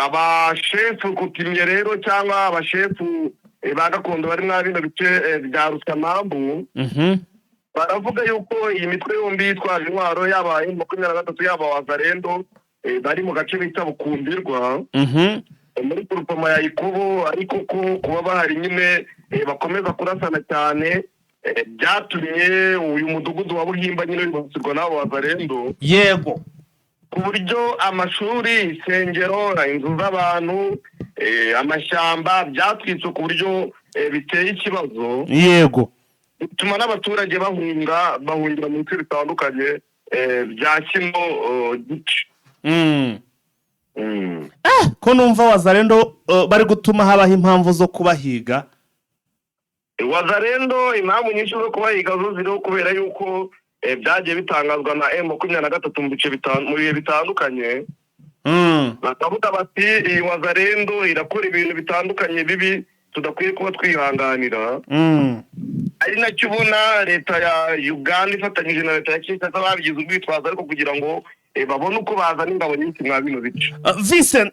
Abashefu kutimye rero cyangwa abashefu ba gakondo bari mwa bino bice bya Rusamambu, baravuga yuko iyi mitwe yombi yitwaje intwaro yaba M23 yaba Wazalendo bari mu gace bita Bukumbirwa muri kurupoma ya Ikobo, ariko ko kuba bahari nyine bakomeza kurasana cyane byatumye uyu mudugudu wa Buhimba nyine wibasirwa n'abo Wazalendo. yego ku buryo amashuri, insengero, inzu z'abantu, amashyamba byatwitswe ku buryo biteye ikibazo. yego bituma n'abaturage bahungira mu bice bitandukanye bya kino gice. ko numva Wazalendo bari gutuma habaho impamvu zo kubahiga. Wazalendo impamvu nyinshi zo kubahiga zo ziriho kubera yuko byagiye bitangazwa na M23 mu bihe bitandukanye. Bakavuga bati iyi Wazalendo irakora ibintu bitandukanye bibi tudakwiye kuba twihanganira. ari nacyo ubona leta ya Uganda ifatanyije na leta ya Kinshasa babigize ubwitwazo ariko kugira ngo babone uko bazana ingabo nyinshi mwa bino bice. Vincent,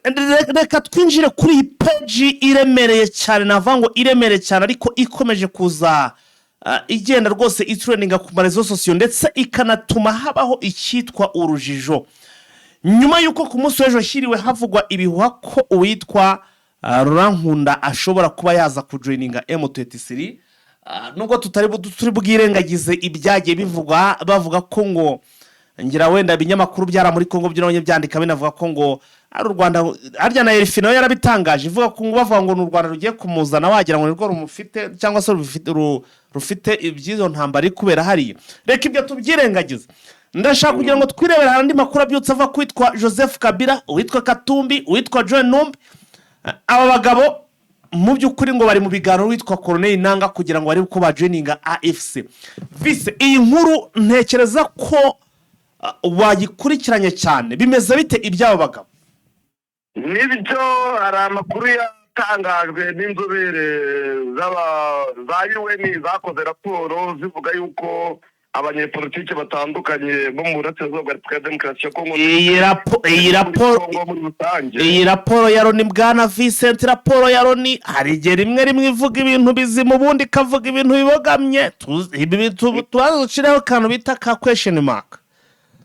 reka twinjire kuri iyi peji iremereye cyane, navuga ngo iremereye cyane ariko ikomeje kuza igenda rwose itrendinga ku marezo sosiyo ndetse ikanatuma habaho icyitwa urujijo. Nyuma y'uko ku munsi w'ejo shyiriwe havugwa ibihuha ko uwitwa Rurankunda ashobora kuba yaza kujoininga M23, nubwo turi bwirengagize ibyagiye bivugwa, bavuga ko ngo ngira wenda ibinyamakuru byara muri Kongo byonye byandika binavuga ko ngo ari u Rwanda, harya na Elfino yarabitangaje ivuga ko ngo bavuga ngo n'u Rwanda rugiye kumuzana wagira ngo nirwo rumufite cyangwa se rufite ibyizo ntambara kubera hari. Reka ibyo tubyirengagize, ndashaka kugira ngo twirebera andi makuru abyutse ava kwitwa Joseph Kabila, uwitwa Katumbi, uwitwa John Numbi. Aba bagabo mu by'ukuri ngo bari mu biganiro witwa Colonel Nanga kugira ngo bari uko bajoininga AFC. Vise iyi nkuru ntekereza ko wayikurikiranye cyane, bimeze bite ibyabo bagabo? Nibyo, hari amakuru yatangajwe n'inzobere za UN zakoze raporo zivuga yuko abanyepolitike batandukanye bo mu burasirazuba bwa Repubulika ya Demokarasi ya Kongo iyi raporo ya Loni bwana Vincent, raporo ya Loni hari igihe rimwe ivuga ibintu bizima ubundi ikavuga ibintu bibogamye. Tuzacireho akantu bita ka question mark.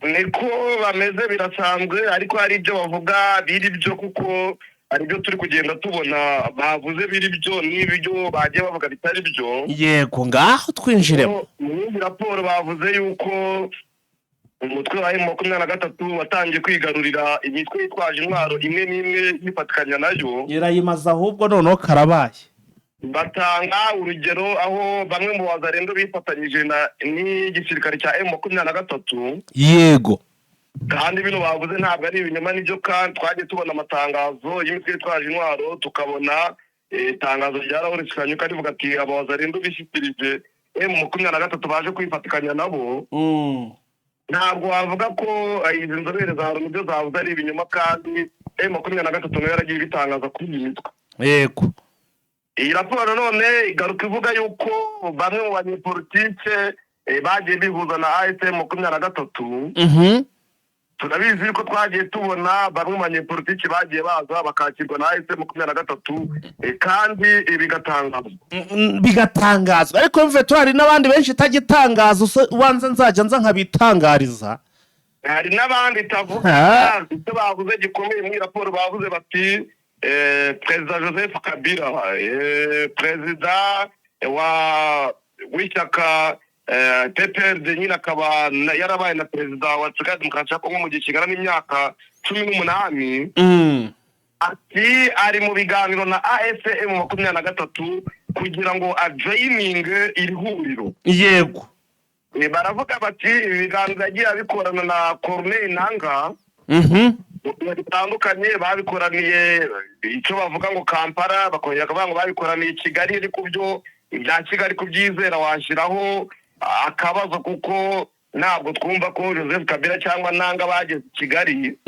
Niko bameze, birasanzwe, ariko hari ibyo bavuga biri byo kuko hari ibyo turi kugenda tubona bavuze biri byo n'ibyo bagiye bavuga bitari byo. Yego, ngaho twinjiremo. Muri raporo bavuze yuko umutwe wa M23 watangiye kwigarurira imitwe yitwaje intwaro imwe n'imwe yifatikanya nayo. Yirayimaza ahubwo noneho karabaye. Batanga urugero aho bamwe mu Wazalendo bifatanyije n'igisirikare cya M23. Yego. Kandi bino bavuze ntabwo ari ibinyoma, nibyo kandi twagiye tubona amatangazo y'imitwe yitwaje intwaro, tukabona itangazo ryarahurikanye rivuga ati Abazalendo bishyikirije M23 baje kwifatikanya nabo. Ntabwo wavuga ko izi nzobere za Loni byo zavuze ari ibinyoma, kandi M23 nayo yaragiye bitangaza kuri iyi mitwe. Yego. Iyi raporo none igaruka ivuga yuko bamwe mu banyepolitike bagiye bihuza na M23. Turabizi ko twagiye tubona bamwe mu banyepolitike bagiye baza bakakirwa na M23 kandi bigatangazwa. Ariko mve turari n'abandi benshi itagitangaza ubanza nzajya nkabitangariza. hari n'abandi tavuga icyo bavuze gikomeye muri raporo bavuze bati perezida Joseph Kabila perezida w'ishyaka TPRD nyine akaba yarabaye na perezida wa Repubulika Demokarasi ya Kongo mu gihe kingana n'imyaka 18 ati ari mu biganiro na AFM 23 kugira ngo ajoyininge iri huriro. Yego baravuga bati ibiganiro yagiye abikorana na Corneille Nangaa bitandukanye, babikoraniye icyo bavuga ngo Kampala, bakongera kuvuga ngo babikoraniye Kigali, ariko byo ibya Kigali kubyizera washyiraho akabazo kuko ntabwo twumva ko Joseph Kabila cyangwa Nangaa bageze Kigali.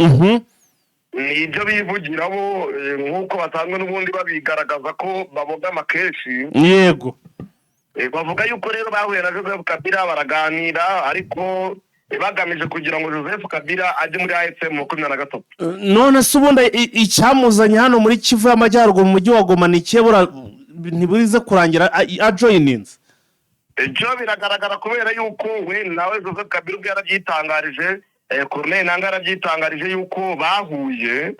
Ni ibyo bivugiramo nk'uko basanzwe n'ubundi babigaragaza ko babogama kenshi. Yego bavuga yuko rero bahuye na Joseph Kabila baraganira, ariko bagamije kugira ngo Joseph Kabila ajye muri AFM 23. None se ubundi icyamuzanye hano muri Kivu y'Amajyaruguru mu mujyi wa Goma ni kebura ntiburize kurangira ajoyininze? Ibyo biragaragara kubera yuko we nawe Joseph Kabila ubwo yarabyitangarije, Corneille Nangaa yarabyitangarije yuko bahuye.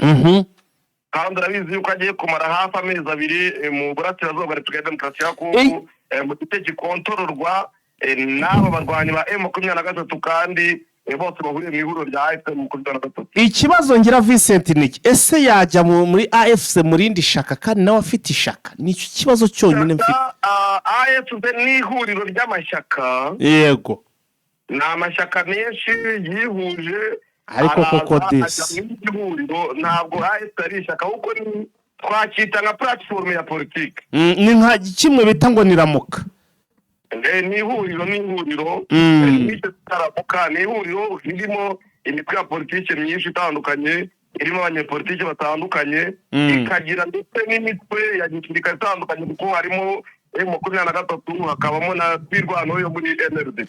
Kandi urabizi yuko agiye kumara hafi amezi 2 mu burasirazuba bwa Repubulika Demokarasi ya Kongo mu gice gikontororwa n'abo barwanyi ba M23 kandi bose bahuriye mu ihuriro rya AFC 23. Ikibazo ngira Vincent niki ese yajya muri AFC murindi shaka kandi nawe afite ishaka? Nicyo kibazo cyonyine mfite. AFC ni ihuriro ry'amashyaka. Yego ni amashyaka menshi yihuje, ariko koko desi ntabwo AFC ari ishyaka ahubwo twakita nka platform ya politiki. Ni nka kimwe bita ngo niramuka. Ni ihuriro ni ihuriro ririmo imitwe ya politiki myinshi itandukanye, irimo abanyepolitiki batandukanye, ikagira ndetse n'imitwe ya gisirikare itandukanye kuko harimo M23 hakabamo na twirwano yo muri NRD.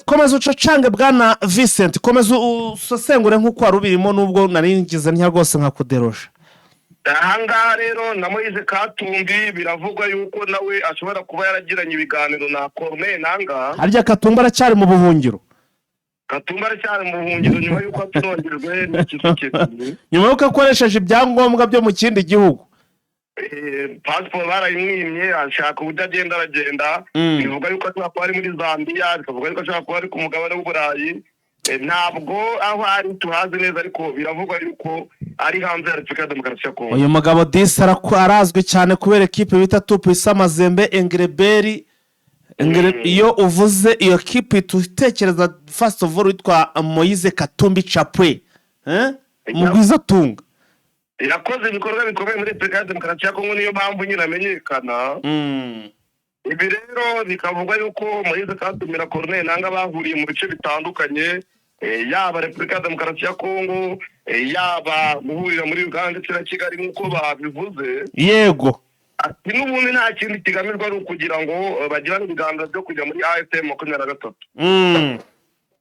Komeza ucacange bwana Vincent, komeza usosengure nk'uko warubirimo nubwo naringize ntya rwose nkakuderosha. Ahangaha rero na Moise Katumbi biravugwa yuko nawe ashobora kuba yaragiranye ibiganiro na Corneille Nangaa. Harya Katumbi aracyari mu buhungiro? Katumbi aracyari mu buhungiro nyuma yuko aturongerwe n'ikisukiro. Nyuma yuko akoresheje ibyangombwa byo mu kindi gihugu. Passport barayimwimye, ashaka uburyo agenda aragenda. Bivuga yuko ashobora kuba ari muri Zambia, bikavuga yuko ashobora kuba ari ku mugabane w'Uburayi. Ntabwo aho ari tuhazi neza, ariko biravugwa yuko ari hanze ya Repubulika Demokarasi ya Kongo. Uyu mugabo Disi arazwi cyane kubera ekipe bita Tupisa Mazembe Engreberi. Iyo uvuze iyo kipe tutekereza first of all witwa Moise Katumbi Chapwe. Mugwiza tunga. Yakoze ibikorwa bikomeye muri Repubulika Demokarasi ya Kongo, niyo mpamvu nyine amenyekana. Ibi rero bikavugwa yuko Moise Katumbi na Corneille Nangaa bahuriye mu bice bitandukanye, yaba Repubulika Demokarasi ya Kongo, yaba guhurira muri Uganda ndetse na Kigali nk'uko babivuze. Yego ati n'ubundi nta kintu kigamijwe ari ukugira ngo bagirane ibiganiro byo kujya muri AFM 23.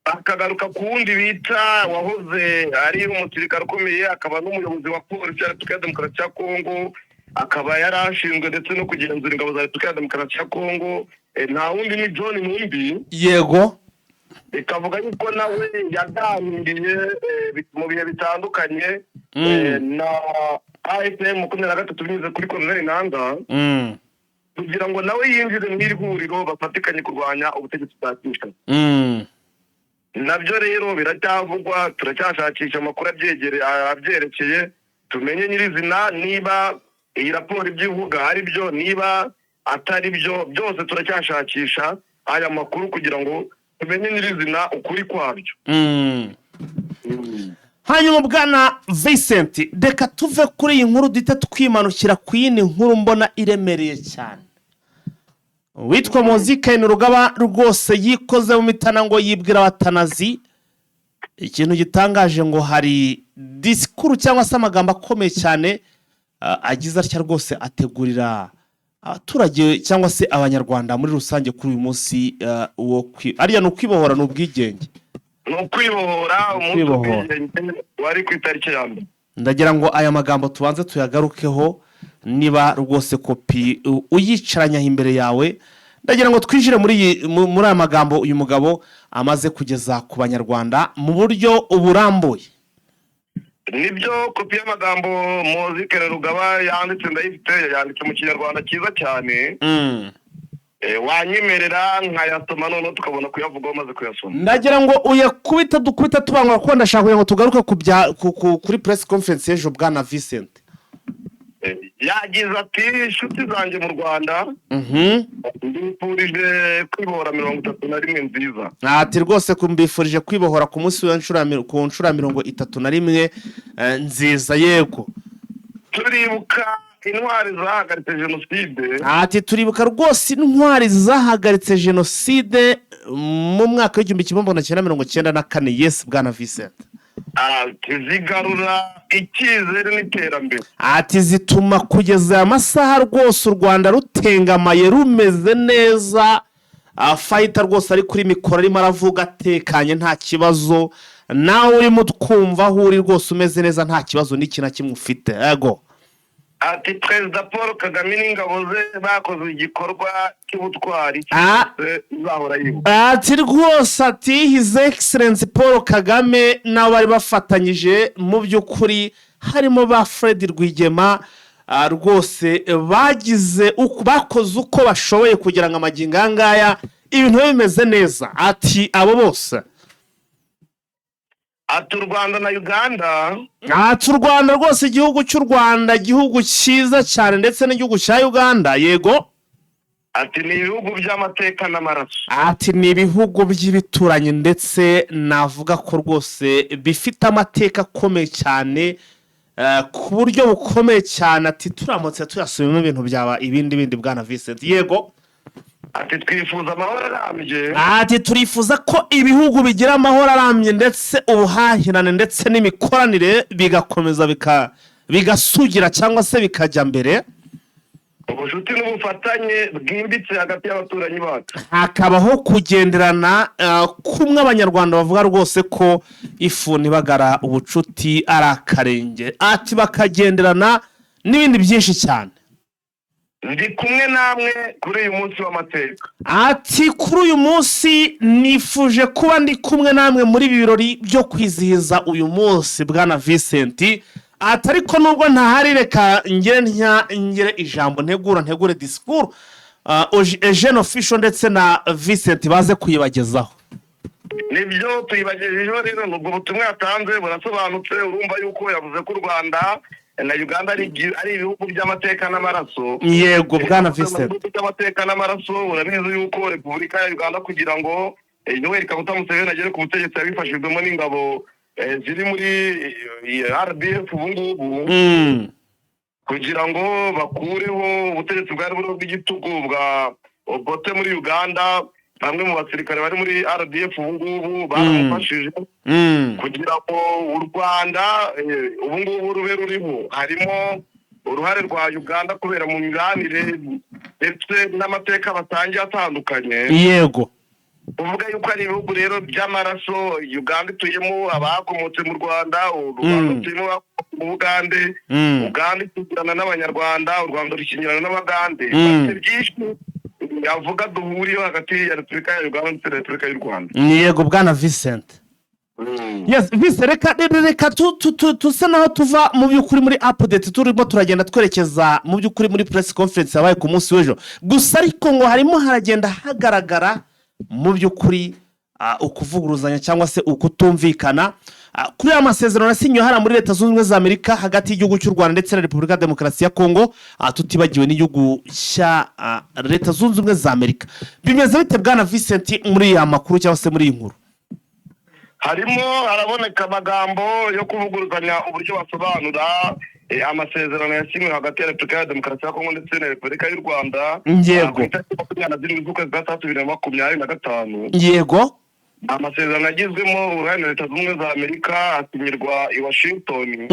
Akagaruka ku wundi bita wahoze ari umusirikare ukomeye akaba n'umuyobozi wa polisi ya Repubulika Demokarasi ya Kongo, akaba yarashinzwe ndetse no kugenzura ingabo za Repubulika Demokarasi ya Kongo, nta wundi ni John Numbi. Yego bikavuga yuko nawe yaganiriye mu bihe bitandukanye na AFM 23 binyuze kuri Corneille Nangaa kugira ngo nawe yinjire mu ihuriro bafatikanye kurwanya ubutegetsi bwa Kinshasa. Nabyo rero biracyavugwa, turacyashakisha amakuru abyerekeye tumenye nyirizina niba iyi raporo ibyivuga ari byo, niba atari byo, byose turacyashakisha aya makuru kugira ngo tumenye nyirizina ukuri kwabyo. Hanyuma bwana Vincent, reka tuve kuri iyi nkuru dite twimanukira ku yindi nkuru mbona iremereye cyane. Witwa Muzika Rugaba rwose yikoze mu mitana ngo yibwira abatanazi. Ikintu gitangaje ngo hari disikuru cyangwa se amagambo akomeye cyane agize atya rwose ategurira abaturage cyangwa se abanyarwanda muri rusange kuri uyu munsi ariya no kwibohora n'ubwigenge. No kwibohora umunsi wari ku itariki ya mbere. Ndagira ngo aya magambo tubanze tuyagarukeho, niba rwose kopi uyicaranya imbere yawe ndagira ngo twinjire muri aya magambo uyu mugabo amaze kugeza ku banyarwanda mu buryo burambuye. nibyo kopi y'amagambo Muzike Rugaba yanditse ndayifite, yanditse mu kinyarwanda cyiza cyane. Wanyemerera nkayasoma noneho tukabona kuyavugaho maze kuyasoma. ndagira ngo uyakubita dukubita tubangura kuko ndashaka kugira ngo tugaruke kuri press conference y'ejo bwana Vincent. Yagize ati inshuti zanjye mu Rwanda mbifurije kwibohora 31 nziza. Ati rwose kumbifurije kwibohora ku munsi w'inshura 31 nziza. Yego turibuka intwari zahagaritse jenoside. Ati turibuka rwose intwari zahagaritse jenoside mu mwaka w'1994. Yes bwana Vincent. Zigarura icyizere n'iterambere. Ati zituma kugeza amasaha rwose u Rwanda rutengamaye rumeze neza. Fighter rwose ari kuri mikoro arimo aravuga atekanye nta kibazo, nawe urimo twumva aho uri rwose umeze neza nta kibazo n'iki na kimwe ufite. Yego ati Perezida Paul Kagame n'ingabo ze bakoze igikorwa cy'ubutwari uzahora yibuka. Ati rwose ati His Excellency Paul Kagame nabo bari bafatanyije mu by'ukuri harimo ba Fred Rwigema rwose bakoze uko bashoboye kugira ngo amagingo ngaya ibintu bimeze neza. Ati abo bose ati u Rwanda na Uganda. Ati u Rwanda rwose igihugu cy'u Rwanda igihugu cyiza cyane ndetse n'igihugu cya Uganda. Yego ati ni ibihugu by'amateka n'amaraso. Ati ni ibihugu by'ibituranye ndetse navuga ko rwose bifite amateka akomeye cyane ku buryo bukomeye cyane. Ati turamutse tuyasubiyemo ibintu byaba ibindi bwana Vincent. Yego ati twifuza amahoro arambye. Ati turifuza ko ibihugu bigira amahoro arambye ndetse ubuhahirane ndetse n'imikoranire bigakomeza bigasugira cyangwa se bikajya mbere. Ubucuti n'ubufatanye bwimbitse hagati y'abaturanyi bacu. Hakabaho kugenderana kumwe abanyarwanda bavuga rwose ko ifu ntibagara ubucuti ari akarenge. Ati bakagenderana n'ibindi byinshi cyane. Ndi kumwe namwe kuri uyu munsi w'amateka. Ati kuri uyu munsi nifuje kuba ndi kumwe namwe muri ibi birori byo kwizihiza uyu munsi bwana Vincent. Ati ariko nubwo ntahari reka ngire ijambo ntegure discours Eugene Official ndetse na Vincent baze kuyibagezaho. Nibyo tuyibagejejeho rero nubwo butumwa yatanze burasobanutse. Urumva yuko yavuze ko u Rwanda na Uganda ari ibihugu by'amateka n'amaraso. Yego bwana Vincent. By'amateka n'amaraso. Urabizi yuko Repubulika ya Uganda kugira ngo Yoweri Kaguta Museveni agere ku butegetsi yabifashijwemo n'ingabo ziri muri RDF ubungubu kugira ngo bakureho ubutegetsi bwari buriho bw'igitugu bwa Obote muri Uganda. Bamwe mu basirikare bari muri RDF ubungubu baramufashije kugira ngo u Rwanda ubungubu rube ruriho. Harimo uruhare rwa Uganda kubera mu mibanire ndetse n'amateka batangiye atandukanye. Yego uvuga yuko ari ibihugu rero by'amaraso. Uganda ituyemo abakomotse mu Rwanda, u Rwanda ituyemo mu Bugande, Uganda itugirana n'abanyarwanda, u Rwanda rushyingirana n'Abagande. Byinshi yavuga duhuriyeho hagati ya Repubulika ya Uganda ndetse na Repubulika y'u Rwanda. Yego bwana Vincent. Yes Vincent reka tusa naho tuva mu by'ukuri muri update turimo turagenda twerekeza mu by'ukuri muri press conference yabaye ku munsi w'ejo. Gusa ariko ngo harimo haragenda hagaragara mu by'ukuri ukuvuguruzanya cyangwa se ukutumvikana kuri amasezerano yasinyiwe hara muri Leta Zunze Ubumwe za Amerika hagati y'igihugu cy'u Rwanda ndetse na Repubulika ya Demokarasi ya Kongo. Tutibagiwe n'igihugu cya Leta Zunze Ubumwe za Amerika. Bimeze bite bwana Vincent muri ya makuru cyangwa se muri iyi nkuru? Harimo haraboneka amagambo yo kuvuguruzanya uburyo basobanura amasezerano yasinyiwe hagati ya Repubulika ya Demokarasi ya Kongo ndetse na Repubulika y'u Rwanda. Yego. Yego. Amasezerano yagizwemo uruhare na Leta Zunze Ubumwe za Amerika asinyirwa i Washington.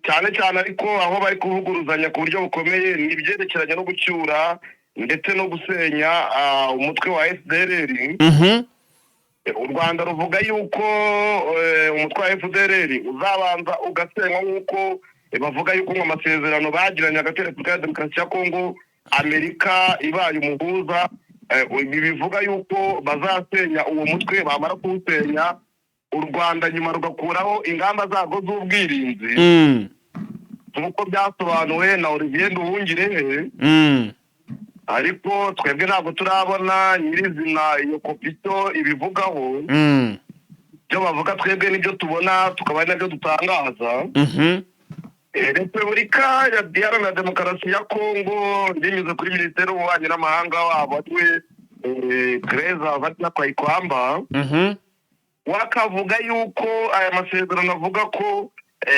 Cyane cyane ariko aho bari kuvuguruzanya ku buryo bukomeye ni ibyerekeranye no gucyura ndetse no gusenya umutwe wa FDLR. U Rwanda ruvuga yuko umutwe wa FDLR uzabanza ugasenywa nk'uko bavuga yuko amasezerano bagiranye hagati ya Repubulika ya Demokarasi ya Kongo Amerika ibaye umuhuza, ibi bivuga yuko bazasenya uwo mutwe, bamara kuwusenya u Rwanda nyuma rugakuraho ingamba zarwo z'ubwirinzi nk'uko byasobanuwe na Olivier Nduhungirehe. Ariko twebwe ntabwo turabona nyirizina iyo kopito ibivugaho. Ibyo bavuga twebwe nibyo tubona, tukaba ari nabyo dutangaza. Repubulika Iharanira Demokarasi ya Kongo binyuze kuri Minisiteri y'Ububanyi n'Amahanga wabo ariwe Tereza Vatnakwaikwamba, wakavuga yuko aya masezerano avuga ko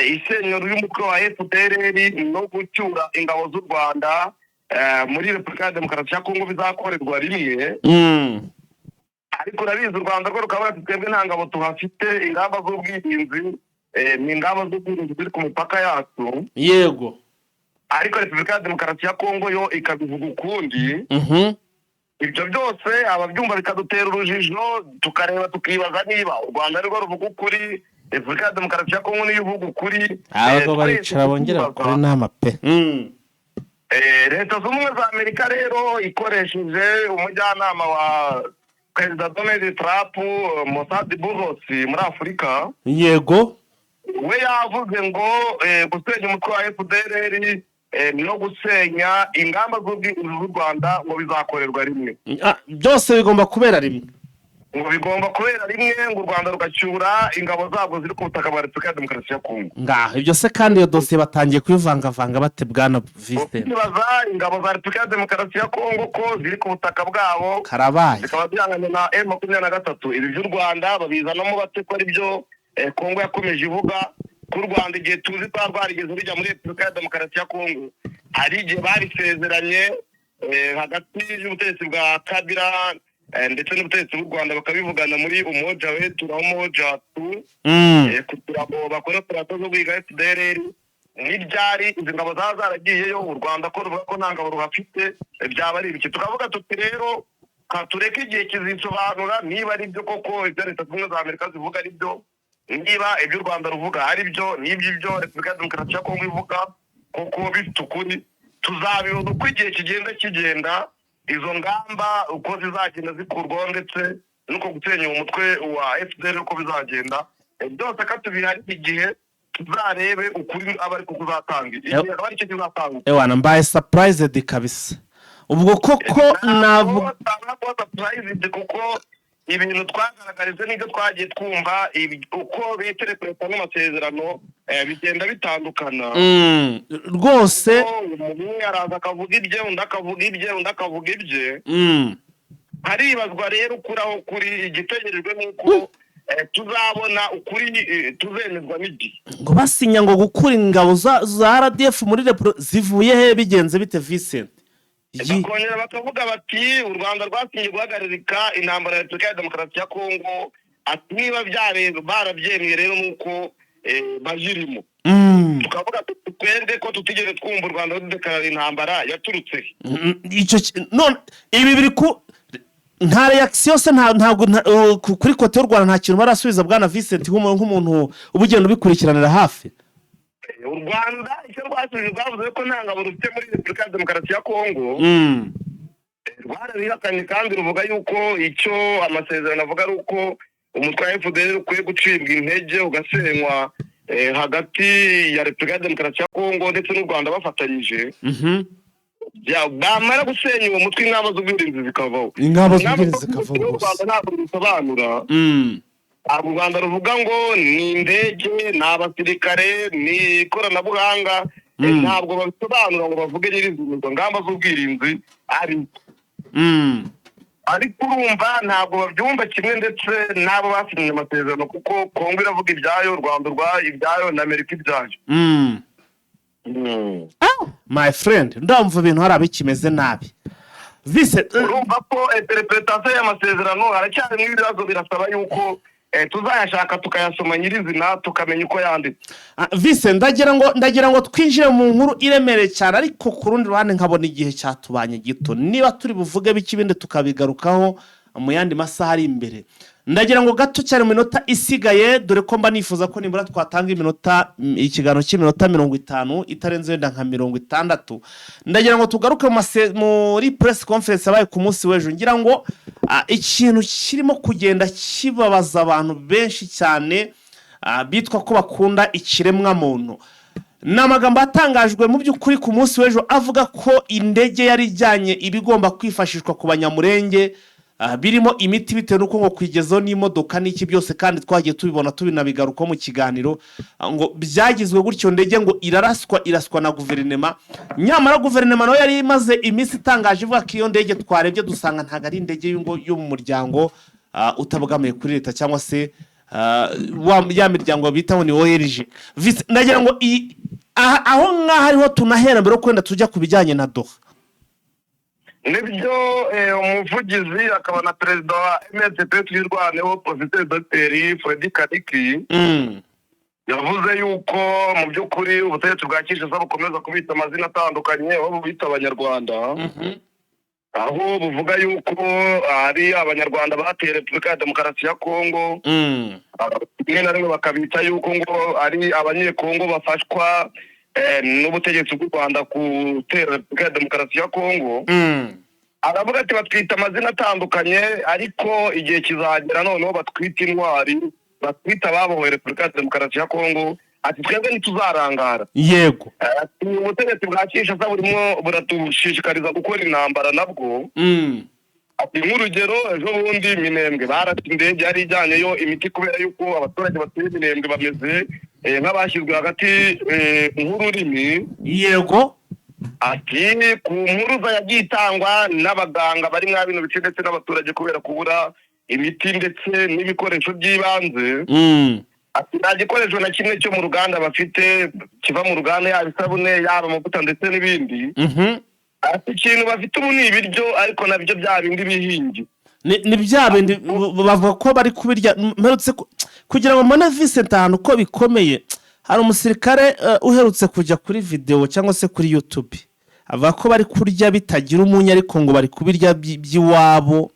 isenyero ry'umutwe wa FDLR no gucyura ingabo z'u Rwanda muri Repubulika ya Demokarasi ya Kongo bizakorerwa rimwe. Ariko urabizi u Rwanda rwo rukaba twebwe nta ngabo tuhafite, ingamba z'ubwirinzi ni ingamba z'ubwirinzi ziri ku mipaka yacu. Yego. Ariko Repubulika ya Demokarasi ya Kongo yo ikabivuga ukundi. Ibyo byose ababyumva bikadutera urujijo, tukareba tukibaza niba u Rwanda rwo ruvuga ukuri, Repubulika ya Demokarasi ya Kongo niyo ivuga ukuri. Abo baricara bongera bakora inama pe. Leta z'Ubumwe za Amerika rero ikoresheje umujyanama wa Perezida Donald Trump, Mossad Burros muri Afurika. Yego. We yavuze ngo gusenya umutwe wa FDLR no gusenya ingamba z'ubwirinzi z'u Rwanda ngo bizakorerwa rimwe. Byose bigomba kubera rimwe. Ngo bigomba kubera rimwe, ngo u Rwanda rugacyura ingabo zabo ziri ku butaka bwa Repubulika ya Demokarasi ya Kongo. Ibyo se kandi iyo dosiye batangiye kuyivangavanga bate bwana Vincent? Baza ingabo za Repubulika ya Demokarasi ya Kongo ko ziri ku butaka bwabo karabaye, bikaba byanganye na M23. Ibi by'u Rwanda babizanamo bate ko ari byo Kongo yakomeje ivuga ko u Rwanda igihe tuzi ko rwarigeze rujya muri Repubulika ya Demokarasi ya Kongo ari igihe barisezeranye hagati y'ubutegetsi bwa Kabila ndetse n'ubutegetsi bw'u Rwanda, bakabivugana muri umoja wetu na umoja tu kugira ngo bakore operato zo kwiga FDLR. N'ibyari izi ngabo zaragiyeyo, u Rwanda ko ruvuga ko nta ngabo ruhafite, byaba ari ibiki. Tukavuga tuti rero tureke igihe kizisobanura niba ari byo koko ibyo Leta z'Ubumwe za Amerika zivuga ari byo, niba ibyo u Rwanda ruvuga ari byo, n'ibyo Repubulika ya Demokarasi ya Kongo ivuga kuko bifite ukuri. Tuzabibona uko igihe kigenda izo ngamba uko zizagenda zikurwaho, ndetse nuko gusenya umutwe wa FDLR uko bizagenda. Byose katubihari igihe tuzarebe ukuri aba ariko kuzatanga, igihe aba aricyo kizatanga. Ewana mbaye surprised kabisa. Ubwo koko navuga surprised kuko ibintu twagaragarize n'ibyo twagiye twumva uko biterepureta n'amasezerano bigenda bitandukana rwose. Umwe araza akavuga ibye, undi akavuga ibye, undi akavuga ibye. Haribazwa rero ukuri aho kuri, igitegerejwe n'uko tuzabona ukuri, tuzemezwa n'igihe. Ngo basinya ngo gukura ingabo za RDF muri Repubulika zivuye he, bigenze bite Vincent? Bakongera bakavuga bati u Rwanda rwasinye guhagarika intambara ya Repubulika ya Demokarasi ya Kongo, ati niba barabyemeye rero nuko bajirimo. Tukavuga twebwe ko tutigeze twumva u Rwanda rudekarara intambara yaturutse. None ibi biri ku nta reaction se, ntabwo kuri kote y'u Rwanda nta kintu barasubiza bwana Vincent nk'umuntu ubugenda ubikurikiranira hafi. U Rwanda icyo rwasubije rwavuze ko nta ngabo rufite muri Repubulika ya Demokarasi ya Kongo. Rwarabihakanye kandi ruvuga yuko icyo amasezerano avuga ari uko umutwe wa FDLR ukwiye gucibwa intege ugasenywa hagati ya Repubulika ya Demokarasi ya Kongo ndetse n'u Rwanda bafatanyije. Bamara gusenya uwo mutwe ingamba z'ubwirinzi zikavaho. Ingamba z'ubwirinzi zikavaho u Rwanda ntabwo bisobanura. U Rwanda ruvuga ngo ni indege, ni abasirikare, ni ikoranabuhanga, ntabwo babisobanura ngo bavuge nyirizina ngamba z'ubwirinzi ari. Ariko urumva ntabwo babyumva kimwe, ndetse n'abo basinye amasezerano, kuko Kongo iravuga ibyayo, u Rwanda ibyayo, na Amerika ibyayo. My friend, ndumva ibintu hari abikimeze nabi. Urumva ko interpretation y'amasezerano haracyari n'ibibazo, birasaba yuko tuzayashaka tukayasoma nyirizina tukamenya uko yanditse. Vincent, ndagira ngo twinjire mu nkuru iremereye cyane, ariko ku rundi ruhande nkabona igihe cyatubanye gito. Niba turi buvuge biki bindi tukabigarukaho mu yandi masaha ari imbere. ndagira ngo gato cyane mu minota isigaye dore ko mba nifuza ko nibura twatanga ikiganiro cy'iminota 50 itarenze wenda nka 60. ndagira ngo tugaruke muri press conference yabaye ku munsi w'ejo. ngira ngo ikintu kirimo kugenda kibabaza abantu benshi cyane bitwa ko bakunda ikiremwa muntu, ni amagambo atangajwe mu by'ukuri ku munsi w'ejo avuga ko indege yari ijyanye ibigomba kwifashishwa ku Banyamulenge birimo imiti bitewe n'uko ngo kwigezaho n'imodoka n'iki byose, kandi twagiye tubibona tubinabigaruka mu kiganiro ngo byagizwe gutyo ndege ngo iraswa na guverinema. nyamara guverinema nayo yari imaze iminsi itangaje ivuga ko iyo ndege twarebye dusanga ntabwo ari indege yo mu muryango utabogamiye kuri leta cyangwa se ya miryango bita ngo ni ONG. ndagira ngo aho ngaho hariho tunahera mbere kwenda tujya ku bijyanye na Doha. nibyo umuvugizi akaba na perezida wa MSP twirwaneho Professeur Dr Freddy Kaniki yavuze yuko mu by'ukuri ubutegetsi bwa Kinshasa bukomeza kubita amazina atandukanye aho bubita Abanyarwanda, aho buvuga yuko ari Abanyarwanda bateye Repubulika ya Demokarasi ya Kongo, rimwe na rimwe bakabita yuko ngo ari Abanyekongo bafashwa n'ubutegetsi bw'u Rwanda gutera Repubulika ya Demokarasi ya Kongo. aravuga ati batwita amazina atandukanye ariko igihe kizagera noneho batwita intwari, batwita ababohoye Repubulika ya Demokarasi ya Kongo. ati twebwe ntituzarangara. yego ubutegetsi bwa Kinshasa burimo buratushishikariza gukora intambara nabwo. ati nk'urugero ejo bundi Minembwe barata indege yari ijyanyeyo imiti kubera yuko abaturage batuye Minembwe bameze nk'abashyizwe hagati nk'ururimi. yego ati ku mpuruza yagiye itangwa n'abaganga bari mwa bino bice ndetse n'abaturage kubera kubura imiti ndetse n'ibikoresho by'ibanze. ati nta gikoresho na kimwe cyo mu ruganda bafite kiva mu ruganda, yaba isabune yaba amavuta ndetse n'ibindi. ati ikintu bafite ubu ni ibiryo ariko nabyo bya bindi bihingi ni bya bindi bavuga ko bari kubirya. mperutse kugira ngo mbone Vincent ahantu ko bikomeye, hari umusirikare uherutse kujya kuri video cyangwa se kuri YouTube avuga ko bari kurya bitagira umunyu ariko ngo bari kubirya by'iwabo.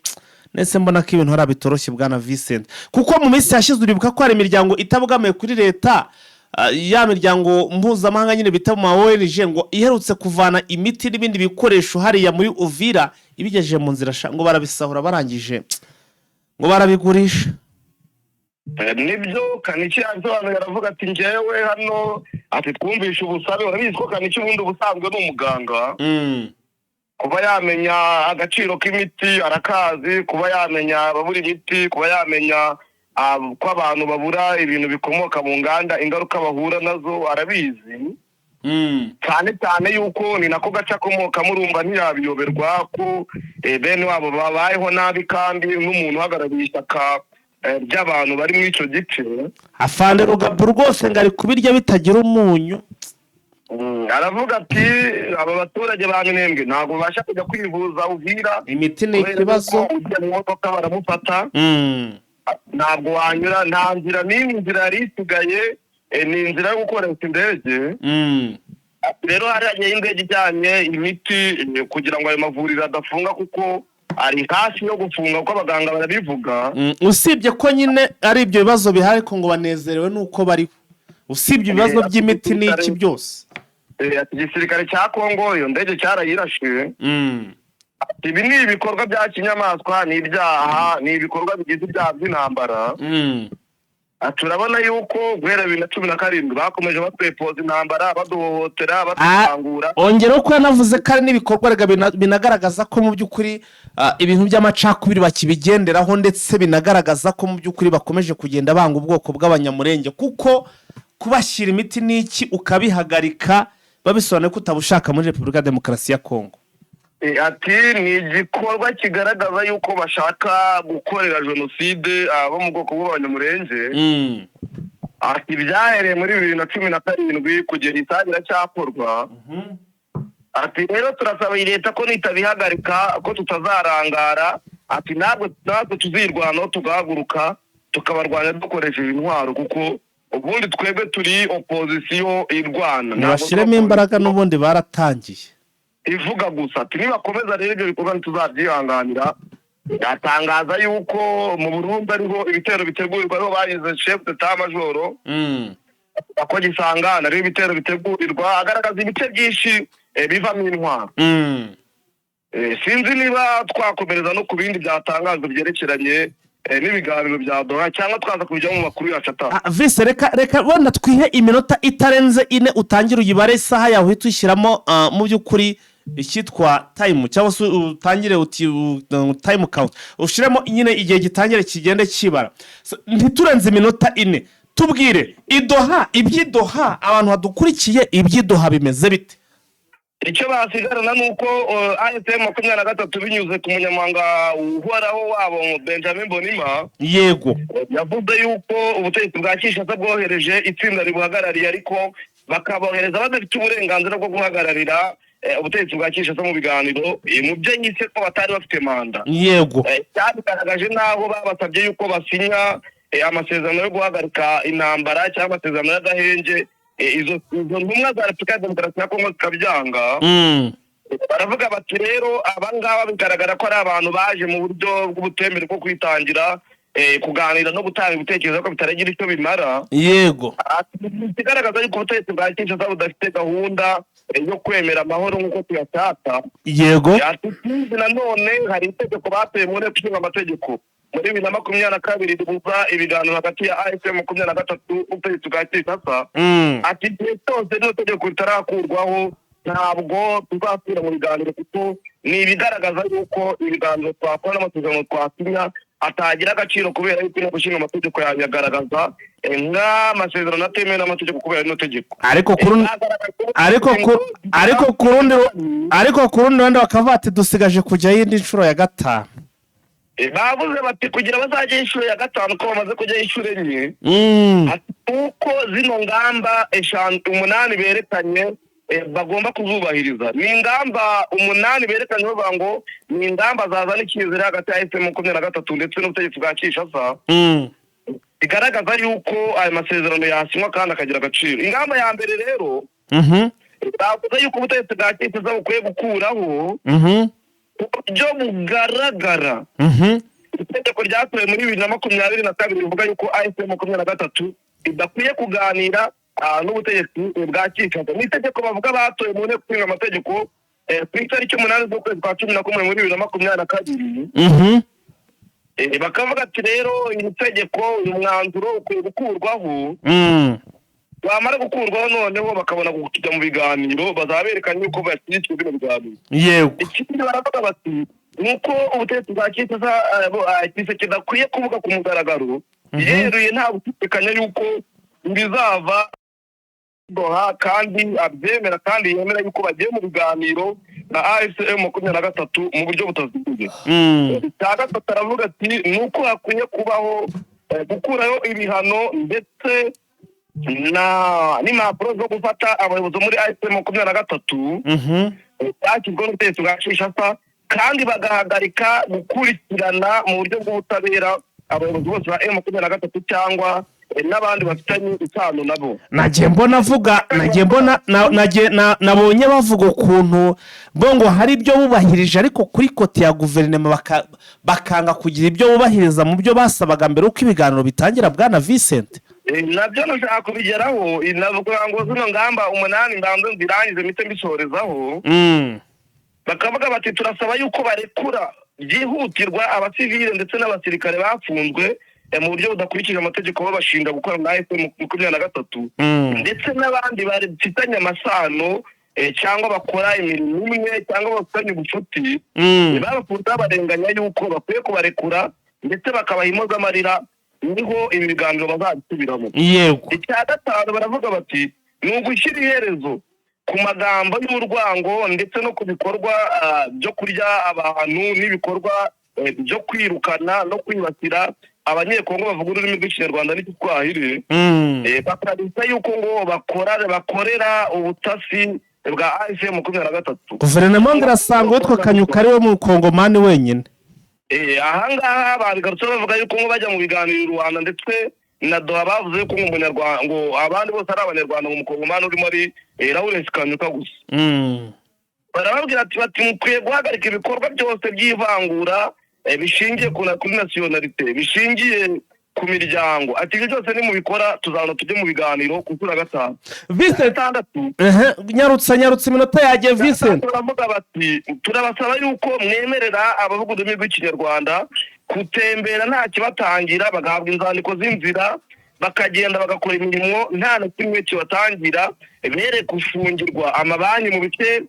nese mbona ko ibintu hari bitoroshye bwana Vincent, kuko mu minsi yashize uribuka ko hari imiryango itabogamiye kuri leta, ya miryango mpuzamahanga nyine bita mu ONG ngo iherutse kuvana imiti n'ibindi bikoresho hariya muri Uvira ibigejeje mu nzira ngo barabisahura barangije ngo barabigurisha. nibyo Kaniki yasobanuye aravuga ati njyewe hano ati twumvisha ubusabe, urabizi ko Kaniki ubundi ubusanzwe ni umuganga. kuba yamenya agaciro k'imiti arakazi, kuba yamenya ababura imiti, kuba yamenya ko abantu babura ibintu bikomoka mu nganda ingaruka bahura nazo arabizi. cyane cyane yuko ni nako gace akomokamo urumva ntiyabiyoberwa ko bene wabo babayeho nabi kandi n'umuntu uhagarariye ishyaka ry'abantu bari muri icyo gice. afande Rugabo rwose ngo ari kubirya bitagira umunyu. aravuga ati aba baturage ba Minembwe ntabwo babasha kujya kwivuza Uvira, imiti ni ikibazo, imodoka baramufata. ntabwo wanyura nta nzira n'imwe, inzira yari isigaye ni inzira yo gukoresha indege. rero hariya indege ijyanye imiti kugira ngo ayo mavuriro adafunga kuko ari hafi yo gufunga kuko abaganga barabivuga. usibye ko nyine ari ibyo bibazo bihari ko ngo banezerewe nuko bari usibye ibibazo by'imiti n'iki byose. igisirikare cya Kongo iyo ndege cyarayirashe. ibi ni ibikorwa bya kinyamaswa, ni ibyaha, ni ibikorwa bigize ibyaha by'intambara. turabona yuko guhera 2017 bakomeje batwepoza intambara, baduhohotera, badutangura. ongera ko yanavuze ko ari n'ibikorwa binagaragaza ko mu by'ukuri ibintu by'amacakubiri bakibigenderaho, ndetse binagaragaza ko mu by'ukuri bakomeje kugenda banga ubwoko bw'Abanyamulenge, kuko kubashyira imiti n'iki ukabihagarika babisobanuye ko utabushaka muri Repubulika ya Demokarasi ya Kongo. ati ni igikorwa kigaragaza yuko bashaka gukorera jenoside abo mu bwoko bw'Abanyamulenge. ati byahereye muri 2017 kugera isagira cyakorwa. ati rero turasaba leta ko nitabihagarika ko tutazarangara. ati natwe tuzirwanaho tugahaguruka tukabarwanya dukoresheje intwaro kuko ubundi twebwe turi opposition irwana. Ntibashiremo imbaraga n'ubundi baratangiye ivuga gusa ati nibakomeza rero ibyo bikorwa ntituzabyihanganira yatangaza yuko mu Burundi ariho ibitero bitegurirwa, ariho bagize chef d'état major ako Gisangana, ariho ibitero bitegurirwa, agaragaza ibice byinshi bivamo intwaro. Sinzi niba twakomereza no ku bindi byatangazwa byerekeranye n'ibiganiro bya Doha cyangwa twaza kubijya mu makuru yacu ataha. Vise reka wenda twihe iminota itarenze 4 utangira uyibare isaha yawe uhita ushyiramo mu by'ukuri icyitwa time cyangwa se utangire uti time count ushiremo nyine igihe gitangire kigende kibara. Ntiturenze iminota 4 tubwire idoha ibyidoha abantu badukurikiye ibyidoha bimeze bite. Icyo basigarana nuko AFM 23 binyuze ku munyamanga uhoraho wabo Benjamin Bonima yego yavuze yuko ubutegetsi bwa Kinshasa bwohereje itsinda ribuhagarariye, ariko bakabohereza badafite uburenganzira bwo guhagararira ubutegetsi bwa Kinshasa mu biganiro mu byo nyise ko batari bafite manda. Yego cyagaragaje naho babasabye yuko basinya amasezerano yo guhagarika intambara cyangwa amasezerano y'agahenge. Izo ntumwa za Repubulika ya Demokarasi ya Kongo zikabyanga. Baravuga bati rero abangaba bigaragara ko ari abantu baje mu buryo bw'ubutemere bwo kwitangira kuganira no gutanga ibitekerezo ko bitaragira icyo bimara. Yego bigaragaza yuko ubutegetsi bwa Kinshasa budafite gahunda yo kwemera amahoro nk'uko tuyashaka. Yego nanone hari itegeko bateye mu nteko ishinga amategeko muri 2022 ribuza ibiganiro hagati ya AFM 23 ubutegetsi bwa Kinshasa. Ati cyose no tegeko ritarakurwaho ntabwo tuzasubira mu biganiro kuko ni ibigaragaza yuko ibiganiro twakora n'amasezerano twasinya atagira agaciro kubera yuko no gushinga amategeko yagaragaza nk'amasezerano atemewe n'amategeko kubera no tegeko. Ariko kurundi wenda bakavuga ati dusigaje kujya yindi nshuro ya 5. Bavuze bati kugira bazajya inshuro ya 5 ko bamaze kujya inshuro enye. Uko zino ngamba 8 berekanye bagomba kuzubahiriza. Ni ingamba 8 berekanye bavuga ngo ni ingamba zazana icyizere hagati ya AFM 23 ndetse n'ubutegetsi bwa Kinshasa. Bigaragaza yuko ayo masezerano yasinywa kandi akagira agaciro. Ingamba ya mbere rero bavuze yuko ubutegetsi bwa Kinshasa bukwiye gukuraho uburyo bugaragara itegeko ryatowe muri 2022 rivuga yuko AFM 23 idakwiye kuganira n'ubutegetsi bwa Kinshasa. Ni itegeko bavuga batoye mu nteko ishinga amategeko ku itariki 8 z'ukwezi kwa 11 muri 2022. Bakavuga ati rero iri tegeko uyu mwanzuro ukwiye gukurwaho. Bamara gukurwaho noneho bakabona kujya mu biganiro bazaberekanye uko bashyikiriye bino biganiro. Yego ikindi baravuga bati nuko ubutegetsi bwa Kinshasa kidakwiye kuvuga ku mugaragaro yeruye nta gutikanya yuko bizava Doha kandi abyemera kandi yemera yuko bagiye mu biganiro na AFM 23 mu buryo butaziguye. Gatatu aravuga ati nuko hakwiye kubaho gukuraho ibihano ndetse n'impapuro zo gufata abayobozi muri AFM 23 bashyizweho n'ubutegetsi bwa Kinshasa kandi bagahagarika gukurikirana mu buryo bw'ubutabera abayobozi bose ba M23 cyangwa n'abandi bafitanye isano nabo. Nabonye bavuga ukuntu bongo hari ibyo bubahirije ariko kuri kote ya guverinoma bakanga kugira ibyo bubahiriza mu byo basabaga mbere uko ibiganiro bitangira. Bwana Vincent nabyo nashaka kubigeraho navuga ngo zino ngamba 8 ndanze zirangize mite mbisorezaho. Bakavuga bati turasaba yuko barekura byihutirwa abasivile ndetse n'abasirikare bafunzwe mu buryo budakurikije amategeko babashinga gukora na AFM 23 ndetse n'abandi bafitanye amasano cyangwa bakora imirimo imwe cyangwa bafitanye ubucuti babafunze barenganya yuko bakwiye kubarekura ndetse bakabaha impozamarira niho ibiganiro bazabisubiramo. Yego icya gatanu baravuga bati ni ugushyira iherezo ku magambo y'urwango ndetse no ku bikorwa byo kurya abantu n'ibikorwa byo kwirukana no kwibasira abanyekongo bavuga ururimi rw'ikinyarwanda n'igiswahili. Bakarabisa yuko ngo bakorera ubutasi bwa AFM 23. Guverinoma ndirasanga witwa Kanyuka ariwe mu Kongomani wenyine. Ahangaha babigarutse bavuga yuko ngo bajya mu biganiro Rwanda ndetse na Doha bavuze ko umunyarwanda ngo abandi bose ari abanyarwanda mu Kongomani urimo ari Lawrence Kanyuka gusa. Barababwira ati mukwiye guhagarika ibikorwa byose by'ivangura bishingiye kuri nationalite, bishingiye ku miryango. Ati ibyo byose ni mubikora tuzabona tujye mu biganiro ku kuri 5 Vincent nyarutsa iminota yagiye Vincent. Turavuga bati turabasaba yuko mwemerera abavuga ururimi rw'ikinyarwanda kutembera nta kibatangira, bagahabwa inzandiko z'inzira bakagenda bagakora imirimo nta na kimwe kibatangira, bere gufungirwa amabanki mu bice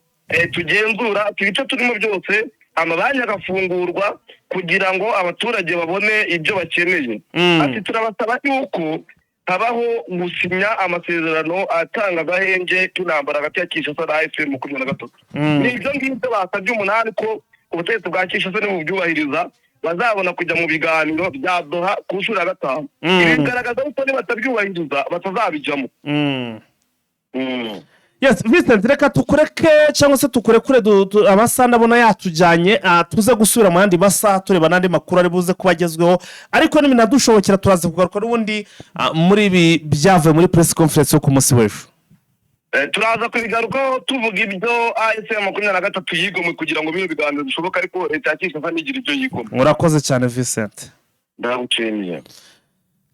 tugenzura, ibice turimo byose amabanki agafungurwa kugira ngo abaturage babone ibyo bakeneye. Ati turabasaba yuko habaho gusinya amasezerano atanga agahenge k'intambara hagati ya Kinshasa na AFC mu 2023. Ni ibyo ngibyo basabye 8 ko ubutegetsi bwa Kinshasa nibubyubahiriza bazabona kujya mu biganiro bya Doha ku nshuro ya 5. Ibi bigaragaza ko batabyubahiriza batazabijyamo. Yes, Vincent, reka tukureke cyangwa se tukurekure amasaha ndabona yatujyanye, tuze gusubira mu yandi masaha tureba n'andi makuru ari buze kubagezweho, ariko n'ibinadushobokera turaza kugaruka n'ubundi muri ibi byavuye muri press conference yo ku munsi w'ejo. Turaza kubigarukaho tuvuga ibyo ASM 23 yigomwe kugira ngo bino biganiro bishoboka, ariko leta ya Kinshasa nigira ibyo yigomwe. Murakoze cyane Vincent. Ndagushimiye.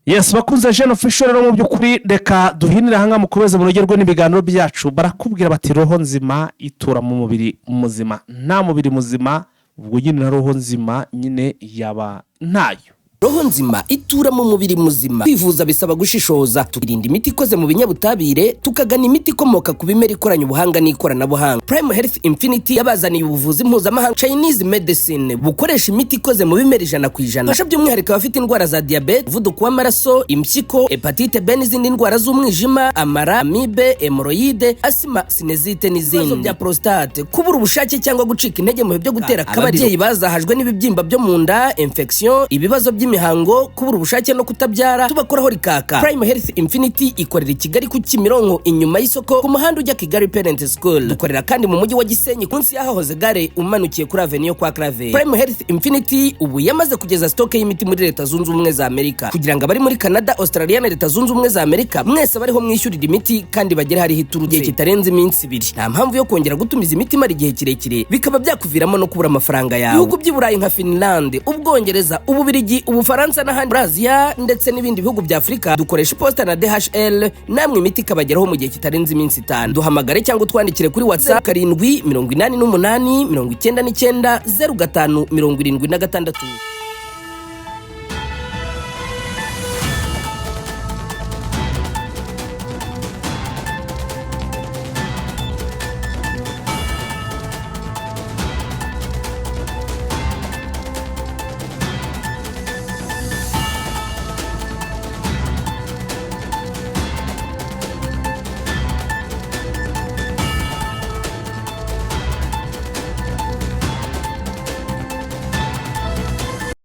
Yes, bakunze Jeune Official rero mu by'ukuri reka duhinire hanga mu kubeza munogerwe n'ibiganiro byacu, barakubwira bati roho nzima itura mu mubiri muzima, nta mubiri muzima ubwo nyine na roho nzima nyine yaba ntayo. Roho nzima itura mu mubiri muzima. Kwivuza bisaba gushishoza, tukirinda imiti ikoze mu binyabutabire, tukagana imiti ikomoka ku bimera ikoranye ubuhanga n'ikoranabuhanga. Prime Health Infinity yabazaniye ubuvuzi mpuzamahanga Chinese medicine bukoresha imiti ikoze mu bimera 100%. Fasha by'umwihariko abafite indwara za diabete, umuvuduko w'amaraso, impyiko, hepatite B n'izindi ndwara z'umwijima, amara, amibe, hemorrhoide, asima, sinezite n'izindi. Bya prostate, kubura ubushake cyangwa gucika intege mu byo gutera kababyeyi bazahajwe n'ibibyimba byo mu nda, infection, ibibazo imihango, kubura ubushake no kutabyara, tubakoraho rikaka. Prime Health Infinity ikorera i Kigali ku Kimironko inyuma y'isoko ku muhanda ujya Kigali Parent School. Dukorera kandi mu mujyi wa Gisenyi kunsi yahoze gare umanukiye kuri Avenue kwa Clave. Prime Health Infinity ubu yamaze kugeza stock y'imiti muri Leta Zunze Ubumwe za Amerika, kugira ngo abari muri Canada, Australia na Leta Zunze Ubumwe za Amerika mwese bariho mwishyurira imiti kandi bagera hari hiturutse kitarenze iminsi 2. Nta mpamvu yo kongera gutumiza imiti mari igihe kirekire bikaba byakuviramo no kubura amafaranga yawe. Ibihugu by'Iburayi nka Finland, Ubwongereza, Ububirigi, Ubufaransa n'ahandi Brazil ndetse n'ibindi bihugu bya Afrika dukoresha posta na DHL, namwe imiti kabageraho mu gihe kitarenze iminsi 5. Duhamagare cyangwa twandikire kuri WhatsApp 788 99 99 05 76.